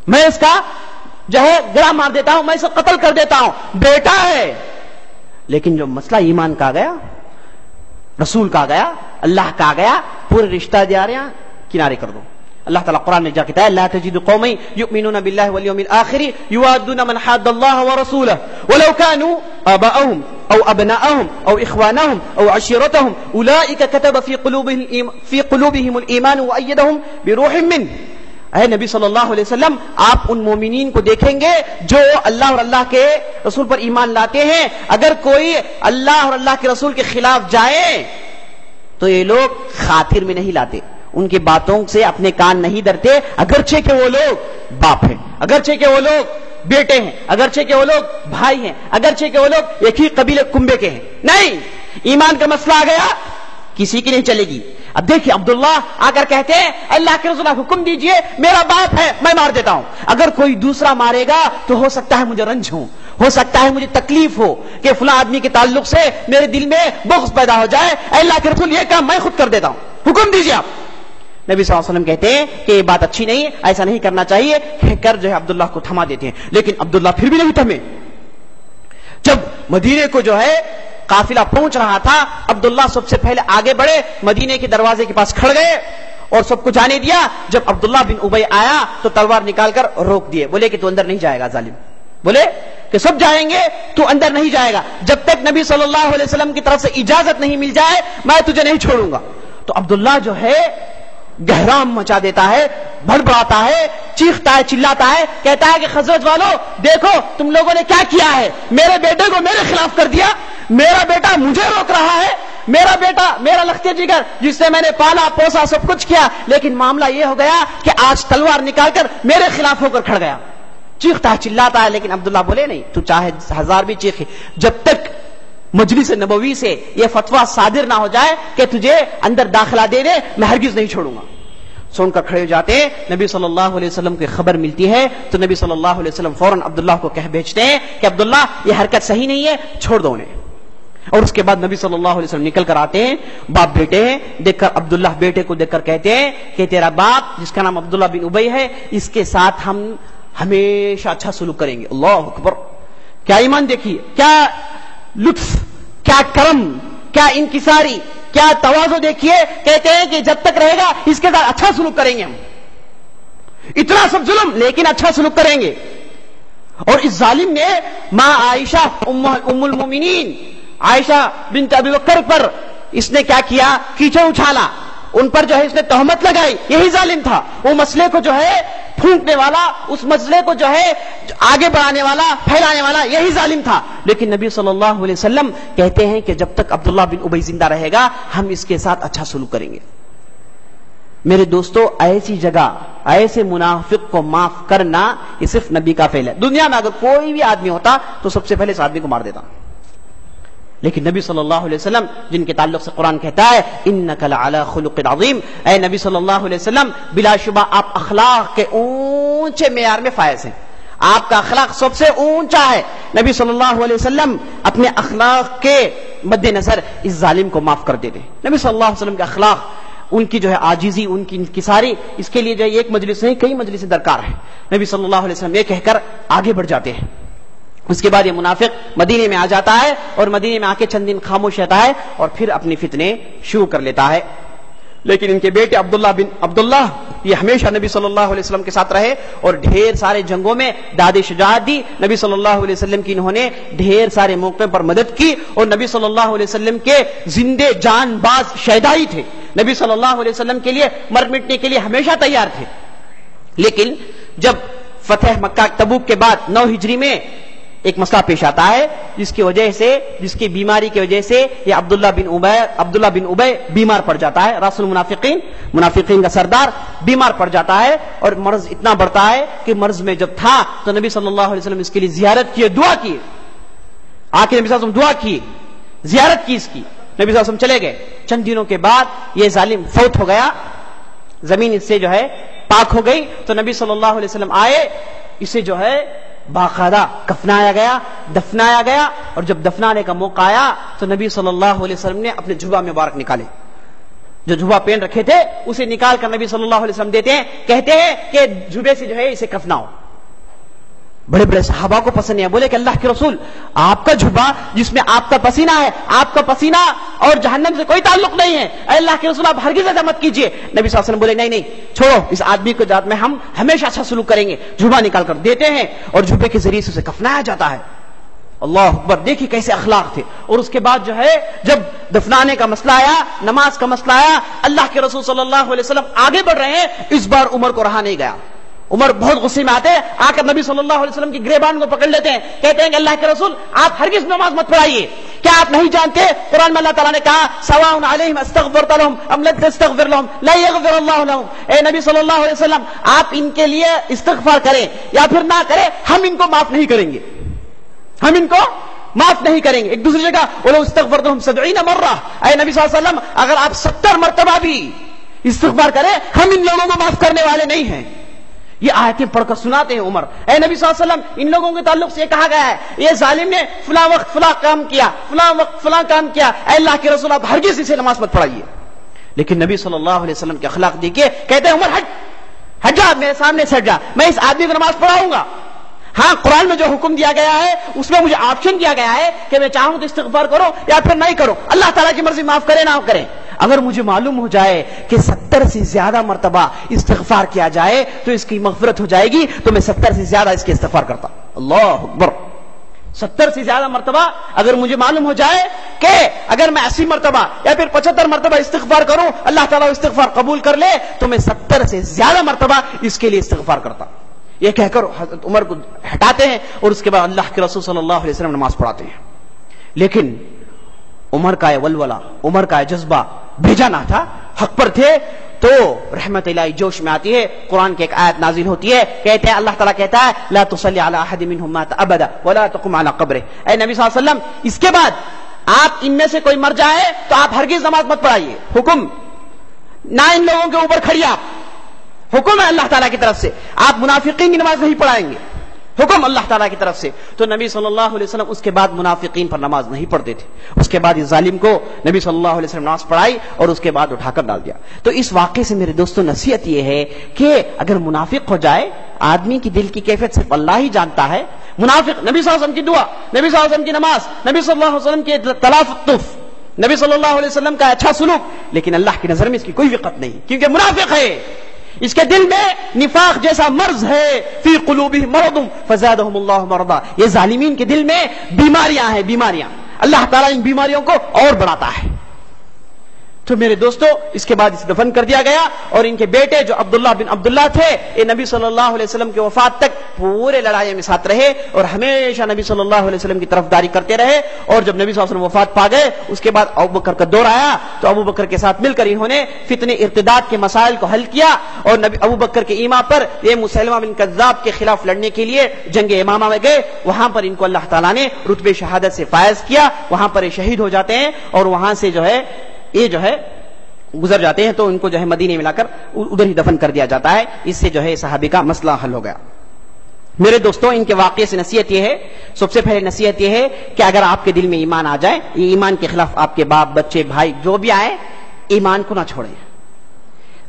میں اس کا جو ہے گلا مار دیتا ہوں، میں اسے قتل کر دیتا ہوں، بیٹا ہے۔ لیکن جو مسئلہ ایمان کا گیا، رسول کا گیا، اللہ کا گیا، پورے رشتہ داریاں کنارے کر دو۔ اللہ تعالیٰ قرآن میں جا کہتا ہے لا تجد قوما یؤمنون باللہ والیوم الآخر یوادون من حاد اللہ ورسولہ ولو كانوا آباءهم او ابناءهم او اخوانهم او عشيرتهم اولئک كتب في قلوبهم الایمان وأیدهم بروح منه۔ اے نبی صلی اللہ علیہ وسلم آپ ان مومنین کو دیکھیں گے جو اللہ اور اللہ کے رسول پر ایمان لاتے ہیں، اگر کوئی اللہ اور اللہ کے رسول کے خلاف جائے تو یہ لوگ خاطر میں نہیں لاتے، ان کی باتوں سے اپنے کان نہیں دھرتے، اگرچہ کہ وہ لوگ باپ ہیں، اگرچہ کہ وہ لوگ بیٹے ہیں، اگرچہ کہ وہ لوگ بھائی ہیں، اگرچہ کہ وہ لوگ ایک ہی قبیلے کنبے کے ہیں، نہیں، ایمان کا مسئلہ آ گیا کسی کی نہیں چلے گی۔ اب دیکھیے عبداللہ آ کر کہتے ہیں اللہ کے رسول حکم دیجئے، میرا باپ ہے میں مار دیتا ہوں، اگر کوئی دوسرا مارے گا تو ہو سکتا ہے مجھے رنج ہو سکتا ہے مجھے تکلیف ہو کہ فلاں آدمی کے تعلق سے میرے دل میں بغض پیدا ہو جائے، اے اللہ کے رسول یہ کام میں خود کر دیتا ہوں، حکم دیجئے آپ۔ نبی صلی اللہ علیہ وسلم کہتے ہیں کہ یہ بات اچھی نہیں ہے، ایسا نہیں کرنا چاہیے، کہہ کر جو ہے عبداللہ کو تھما دیتے ہیں، لیکن عبداللہ پھر بھی نہیں تھمے۔ جب مدینے کو جو ہے قافلہ پہنچ رہا تھا، عبداللہ سب سے پہلے آگے بڑھے، مدینے کے دروازے کے پاس کھڑ گئے اور سب کو جانے دیا۔ جب عبداللہ بن ابی آیا تو تلوار نکال کر روک دیے، بولے کہ تو اندر نہیں جائے گا ظالم، بولے کہ سب جائیں گے تو اندر نہیں جائے گا، جب تک نبی صلی اللہ علیہ وسلم کی طرف سے اجازت نہیں مل جائے میں تجھے نہیں چھوڑوں گا۔ تو عبداللہ جو ہے گہرام مچا دیتا ہے، بڑبڑاتا ہے، چیختا ہے، چلاتا ہے، کہتا ہے کہ خزرج والو دیکھو تم لوگوں نے کیا کیا ہے، میرے بیٹے کو میرے خلاف کر دیا، میرا بیٹا مجھے روک رہا ہے، میرا بیٹا میرا لختے جگر جس سے میں نے پالا پوسا سب کچھ کیا، لیکن معاملہ یہ ہو گیا کہ آج تلوار نکال کر میرے خلاف ہو کر کھڑ گیا۔ چیختا ہے چلاتا ہے، لیکن عبداللہ بولے نہیں، تو چاہے ہزار بھی چیخے، جب تک مجلس نبوی سے یہ فتویٰ صادر نہ ہو جائے کہ تجھے اندر داخلہ دے دے میں ہرگز نہیں چھوڑوں گا۔ سن کر کھڑے ہو جاتے ہیں، نبی صلی اللہ علیہ وسلم کی خبر ملتی ہے تو نبی صلی اللہ علیہ وسلم فوراً عبداللہ کو کہہ بھیجتے ہیں کہ عبداللہ یہ حرکت صحیح نہیں ہے، چھوڑ دو انہیں۔ اور اس کے بعد نبی صلی اللہ علیہ وسلم نکل کر آتے ہیں، باپ بیٹے ہیں، دیکھ کر عبداللہ بیٹے کو دیکھ کر کہتے ہیں کہ تیرا باپ جس کا نام عبداللہ بن ابی ہے اس کے ساتھ ہم ہمیشہ اچھا سلوک کریں گے۔ اللہ اکبر، کیا ایمان دیکھیے، کیا لطف، کیا کرم، کیا انکساری، کیا تواضع دیکھیے، کہتے ہیں کہ جب تک رہے گا اس کے ساتھ اچھا سلوک کریں گے ہم، اتنا سب ظلم لیکن اچھا سلوک کریں گے۔ اور اس ظالم نے ماں عائشہ ام المومنین عائشہ بنت ابی بکر پر اس نے کیا کیا، کیچڑ اچھالا، ان پر جو ہے اس نے تہمت لگائی، یہی ظالم تھا، وہ مسئلے کو جو ہے پھونکنے والا، اس مسئلے کو جو ہے آگے بڑھانے والا، پھیلانے والا یہی ظالم تھا۔ لیکن نبی صلی اللہ علیہ وسلم کہتے ہیں کہ جب تک عبداللہ بن ابی زندہ رہے گا ہم اس کے ساتھ اچھا سلوک کریں گے۔ میرے دوستو، ایسی جگہ ایسے منافق کو معاف کرنا یہ صرف نبی کا فعل ہے۔ دنیا میں اگر کوئی بھی آدمی ہوتا تو سب سے پہلے اس آدمی کو مار دیتا، لیکن نبی صلی اللہ علیہ وسلم جن کے تعلق سے قرآن کہتا ہے انک لعلی خلق عظیم، اے نبی صلی اللہ علیہ وسلم بلا شبہ آپ اخلاق کے اونچے معیار میں فائز ہیں، آپ کا اخلاق سب سے اونچا ہے۔ نبی صلی اللہ علیہ وسلم اپنے اخلاق کے مد نظر اس ظالم کو معاف کر دیتے ہیں۔ نبی صلی اللہ علیہ وسلم کے اخلاق، ان کی جو ہے عاجزی، ان کی انکساری، اس کے لیے جو ہے ایک مجلس نہیں کئی مجلسیں درکار ہے۔ نبی صلی اللہ علیہ وسلم یہ کہہ کر آگے بڑھ جاتے ہیں۔ اس کے بعد یہ منافق مدینے میں آ جاتا ہے اور مدینے میں آ کے چند دن خاموش رہتا ہے اور پھر اپنی فتنے شروع کر لیتا ہے۔ لیکن ان کے بیٹے عبداللہ بن عبداللہ یہ ہمیشہ نبی صلی اللہ علیہ وسلم کے ساتھ رہے اور ڈھیر سارے جنگوں میں داد شجاعت دی۔ نبی صلی اللہ علیہ وسلم کی انہوں نے ڈھیر سارے موقع پر مدد کی اور نبی صلی اللہ علیہ وسلم کے زندے جان باز شہدائی تھے، نبی صلی اللہ علیہ وسلم کے لیے مر مٹنے کے لیے ہمیشہ تیار تھے۔ لیکن جب فتح مکہ تبوک کے بعد 9 ہجری میں ایک مسئلہ پیش آتا ہے جس کی وجہ سے، جس کی بیماری کی وجہ سے یہ عبداللہ بن ابی بیمار پڑ جاتا ہے، راس المنافقین، منافقین کا سردار بیمار پڑ جاتا ہے اور مرض اتنا بڑھتا ہے کہ مرض میں جب تھا تو نبی صلی اللہ علیہ وسلم اس کے لیے زیارت کی، دعا کی، آ کے نبی صلی اللہ علیہ وسلم دعا کی، زیارت کی اس کی، نبی صلی اللہ علیہ وسلم چلے گئے۔ چند دنوں کے بعد یہ ظالم فوت ہو گیا، زمین اس سے جو ہے پاک ہو گئی، تو نبی صلی اللہ علیہ وسلم آئے، اسے جو ہے باقاعدہ کفنایا گیا، دفنایا گیا، اور جب دفنانے کا موقع آیا تو نبی صلی اللہ علیہ وسلم نے اپنے جبہ مبارک نکالے، جو جبہ پہن رکھے تھے اسے نکال کر نبی صلی اللہ علیہ وسلم دیتے ہیں، کہتے ہیں کہ جبے سے جو ہے اسے کفناؤ۔ بڑے بڑے صحابہ کو پسند نہیں ہے، بولے کہ اللہ کے رسول آپ کا جبہ جس میں آپ کا پسینہ ہے، آپ کا پسینہ اور جہنم سے کوئی تعلق نہیں ہے، اے اللہ کے رسول آپ ہرگز ایسا مت کیجیے۔ نبی صلی اللہ علیہ وسلم بولے نہیں چھوڑو، اس آدمی کو ذات میں ہم ہمیشہ اچھا سلوک کریں گے، جبہ نکال کر دیتے ہیں اور جبے کے ذریعے سے اسے کفنایا جاتا ہے۔ اللہ اکبر، دیکھیے کیسے اخلاق تھے۔ اور اس کے بعد جو ہے جب دفنانے کا مسئلہ آیا، نماز کا مسئلہ آیا، اللہ کے رسول صلی اللہ علیہ وسلم آگے بڑھ رہے ہیں، اس بار عمر کو رہا نہیں گیا، عمر بہت غصے میں آتے ہیں، آ کر نبی صلی اللہ علیہ وسلم کی گریبان کو پکڑ لیتے ہیں، کہتے ہیں کہ اللہ کے رسول آپ ہرگز نماز مت پڑھائیے، کیا آپ نہیں جانتے قرآن میں اللہ تعالیٰ نے کہا سواء علیہم استغفرت لهم ام لم تستغفر لهم لا يغفر اللہ لهم۔ اے نبی صلی اللہ علیہ وسلم آپ ان کے لیے استغفار کریں یا پھر نہ کریں، ہم ان کو معاف نہیں کریں گے، ہم ان کو معاف نہیں کریں گے۔ ایک دوسری جگہ ولو استغفرتهم 70 مرہ، اے نبی صلی اللہ علیہ وسلم اگر آپ 70 مرتبہ بھی استغفار کریں ہم ان لوگوں کو معاف کرنے والے نہیں ہیں۔ یہ آیتیں پڑھ کر سناتے ہیں عمر، اے نبی صلی اللہ علیہ وسلم ان لوگوں کے تعلق سے یہ کہا گیا ہے یہ ظالم نے فلاں وقت فلاں کام کیا، فلاں وقت فلاں کام کیا، اے اللہ کے رسول آپ ہرگز اسے نماز مت پڑھائیے۔ لیکن نبی صلی اللہ علیہ وسلم کے اخلاق دیکھیے، کہتے ہیں عمر ہٹ جا میرے سامنے سے ہٹ جا، میں اس آدمی کو نماز پڑھاؤں گا۔ ہاں قرآن میں جو حکم دیا گیا ہے اس میں مجھے آپشن دیا گیا ہے کہ میں چاہوں تو استغفار کرو یا پھر نہیں کرو، اللہ تعالیٰ کی مرضی، معاف کرے نہ کرے۔ اگر مجھے معلوم ہو جائے کہ 70 سے زیادہ مرتبہ استغفار کیا جائے تو اس کی مغفرت ہو جائے گی تو میں 70 سے زیادہ اس کے استغفار کرتا۔ اللہ اکبر، 70 سے زیادہ مرتبہ اگر مجھے معلوم ہو جائے کہ اگر میں 80 مرتبہ یا پھر 75 مرتبہ استغفار کروں اللہ تعالیٰ استغفار قبول کر لے تو میں 70 سے زیادہ مرتبہ اس کے لیے استغفار کرتا۔ یہ کہہ کر حضرت عمر کو ہٹاتے ہیں اور اس کے بعد اللہ کے رسول صلی اللہ علیہ وسلم نماز پڑھاتے ہیں۔ لیکن عمر کا یہ ولولہ، عمر کا یہ جذبہ بھیجا نہ تھا، حق پر تھے تو رحمت الہی جوش میں آتی ہے، قرآن کی ایک آیت نازل ہوتی ہے، کہتے ہیں اللہ تعالیٰ کہتا ہے لا تصلی علی احد منهم مات ابدا ولا تقم علی قبره۔ اے نبی صلی اللہ علیہ وسلم اس کے بعد آپ ان میں سے کوئی مر جائے تو آپ ہرگز نماز مت پڑھائیے، حکم نہ ان لوگوں کے اوپر کھڑی، آپ حکم ہے اللہ تعالیٰ کی طرف سے، آپ منافقین کی نماز نہیں پڑھائیں گے، حکم اللہ تعالیٰ کی طرف سے۔ تو نبی صلی اللہ علیہ وسلم اس کے بعد منافقین پر نماز نہیں پڑھتے تھے، اس کے بعد اس ظالم کو نبی صلی اللہ علیہ وسلم نماز پڑھائی اور اس کے بعد اٹھا کر ڈال دیا۔ تو اس واقعے سے میرے دوستوں نصیحت یہ ہے کہ اگر منافق ہو جائے، آدمی کی دل کی کیفیت صرف اللہ ہی جانتا ہے، منافق نبی صلی اللہ علیہ وسلم کی دعا، نبی صلی اللہ علیہ وسلم کی نماز، نبی صلی اللہ علیہ وسلم کے تلافظ، نبی صلی اللہ علیہ وسلم کا اچھا سلوک، لیکن اللہ کی نظر میں اس کی کوئی وقت نہیں، کیونکہ منافق ہے، اس کے دل میں نفاق جیسا مرض ہے، فی قلوبہم مرض فزادہم اللہ مرضا۔ یہ ظالمین کے دل میں بیماریاں ہیں، بیماریاں، اللہ تعالیٰ ان بیماریوں کو اور بڑھاتا ہے۔ تو میرے دوستو اس کے بعد اسے دفن کر دیا گیا، اور ان کے بیٹے جو عبداللہ بن عبداللہ تھے یہ نبی صلی اللہ علیہ وسلم کی وفات تک پورے لڑائی میں ساتھ رہے اور ہمیشہ نبی صلی اللہ علیہ وسلم کی طرفداری کرتے رہے. اور جب نبی صلی اللہ علیہ وسلم وفات پا گئے اس کے بعد ابوبکر کا دور آیا تو ابوبکر کے ساتھ مل کر انہوں نے فتنے ارتداد کے مسائل کو حل کیا، اور نبی ابوبکر کے ایما پر یہ مسلمہ بن کذاب کے خلاف لڑنے کے لیے جنگ امامہ میں گئے. وہاں پر ان کو اللہ تعالیٰ نے رتبے شہادت سے فائز کیا، وہاں پر یہ شہید ہو جاتے ہیں اور وہاں سے یہ گزر جاتے ہیں، تو ان کو مدینے میں لا کر ادھر ہی دفن کر دیا جاتا ہے. اس سے صحابی کا مسئلہ حل ہو گیا. میرے دوستوں ان کے واقعے سے نصیحت یہ ہے، سب سے پہلے نصیحت یہ ہے کہ اگر آپ کے دل میں ایمان آ جائے، یہ ایمان کے خلاف آپ کے باپ بچے بھائی جو بھی آئے، ایمان کو نہ چھوڑیں.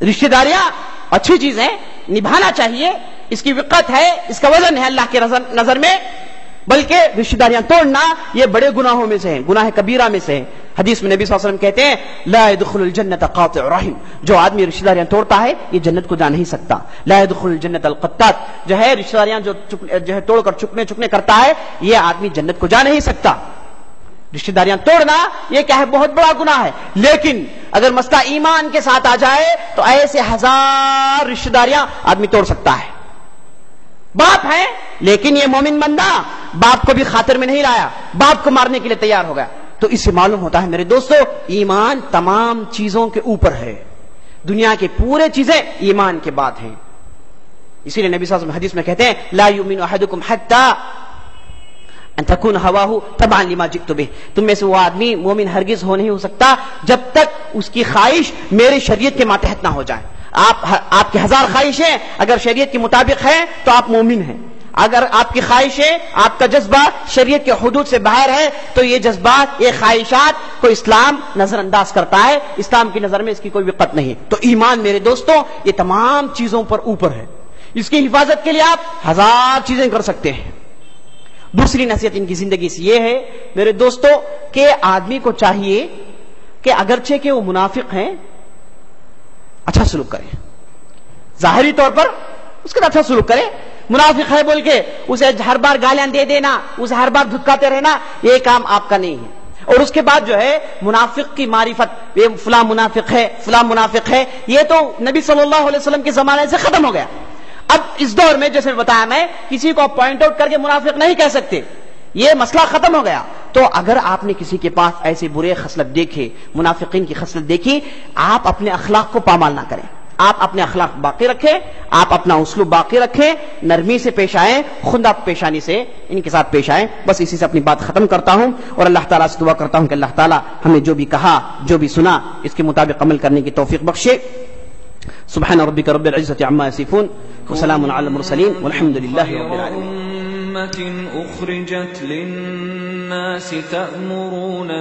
رشتہ داریاں اچھی چیز ہے، نبھانا چاہیے، اس کی وقت ہے، اس کا وزن ہے اللہ کے نظر میں، بلکہ رشتہ داریاں توڑنا یہ بڑے گناہوں میں سے ہے، گناہ کبیرہ میں سے ہے. حدیث میں نبی صلی اللہ علیہ وسلم کہتے ہیں لا يدخل الجنت قاطع رحم، جو آدمی رشتہ داریاں توڑتا ہے یہ جنت کو جا نہیں سکتا. لا يدخل الجنت القطات، رشتہ داریاں جو توڑ کر چکنے کرتا ہے یہ آدمی جنت کو جا نہیں سکتا. رشتہ داریاں توڑنا یہ کیا ہے؟ بہت بڑا گناہ ہے. لیکن اگر مسئلہ ایمان کے ساتھ آ جائے تو ایسے ہزار رشتہ داریاں آدمی توڑ سکتا ہے. باپ ہے لیکن یہ مومن بندہ باپ کو بھی خاطر میں نہیں لایا، باپ کو مارنے کے لیے تیار ہو گیا. تو اس سے معلوم ہوتا ہے میرے دوستو ایمان تمام چیزوں کے اوپر ہے، دنیا کی پورے چیزیں ایمان کے بعد ہیں. اسی لیے نبی صلی اللہ علیہ وسلم حدیث میں کہتے ہیں لا یؤمن احدکم حتی ان تکون ہواہ تبعا لما جئت بہ، تم میں سے وہ آدمی مومن ہرگز نہیں ہو سکتا جب تک اس کی خواہش میری شریعت کے ماتحت نہ ہو جائے. آپ کی ہزار خواہشیں اگر شریعت کے مطابق ہیں تو آپ مومن ہیں. اگر آپ کی خواہشیں آپ کا جذبہ شریعت کے حدود سے باہر ہے تو یہ جذبات یہ خواہشات کو اسلام نظر انداز کرتا ہے، اسلام کی نظر میں اس کی کوئی وقت نہیں. تو ایمان میرے دوستوں یہ تمام چیزوں پر اوپر ہے، اس کی حفاظت کے لیے آپ ہزار چیزیں کر سکتے ہیں. دوسری نصیحت ان کی زندگی سے یہ ہے میرے دوستوں کہ آدمی کو چاہیے کہ اگرچہ کہ وہ منافق ہیں اچھا سلوک کریں، ظاہری طور پر اس کا اچھا سلوک کریں. منافق ہے بول کے اسے ہر بار گالیاں دے دینا، اسے ہر بار دھتکاتے رہنا، یہ کام آپ کا نہیں ہے. اور اس کے بعد منافق کی معرفت، یہ فلاں منافق ہے فلاں منافق ہے، یہ تو نبی صلی اللہ علیہ وسلم کے زمانے سے ختم ہو گیا. اب اس دور میں جیسے بتایا میں کسی کو پوائنٹ آؤٹ کر کے منافق نہیں کہہ سکتے، یہ مسئلہ ختم ہو گیا. تو اگر آپ نے کسی کے پاس ایسے برے خصلت دیکھے، منافقین کی خصلت دیکھی، آپ اپنے اخلاق کو پامال نہ کریں، آپ اپنے اخلاق باقی رکھیں، آپ اپنا اسلوب باقی رکھیں، نرمی سے پیش آئیں، خندہ پیشانی سے ان کے ساتھ پیش آئیں. بس اسی سے اپنی بات ختم کرتا ہوں اور اللہ تعالیٰ سے دعا کرتا ہوں کہ اللہ تعالیٰ ہمیں جو بھی کہا جو بھی سنا اس کے مطابق عمل کرنے کی توفیق بخشے. سبحان ربک رب العزة عما يصفون وسلام على المرسلين والحمد لله رب العالمين. أخرجت للناس تأمرون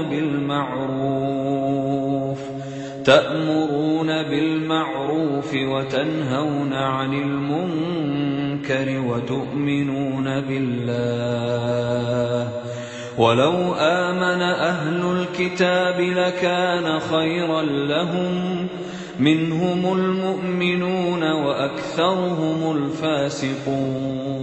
بالمعروف وتنهون عن المنكر وتؤمنون بالله ولو آمن أهل الكتاب لكان خيرا لهم منهم المؤمنون وأكثرهم الفاسقون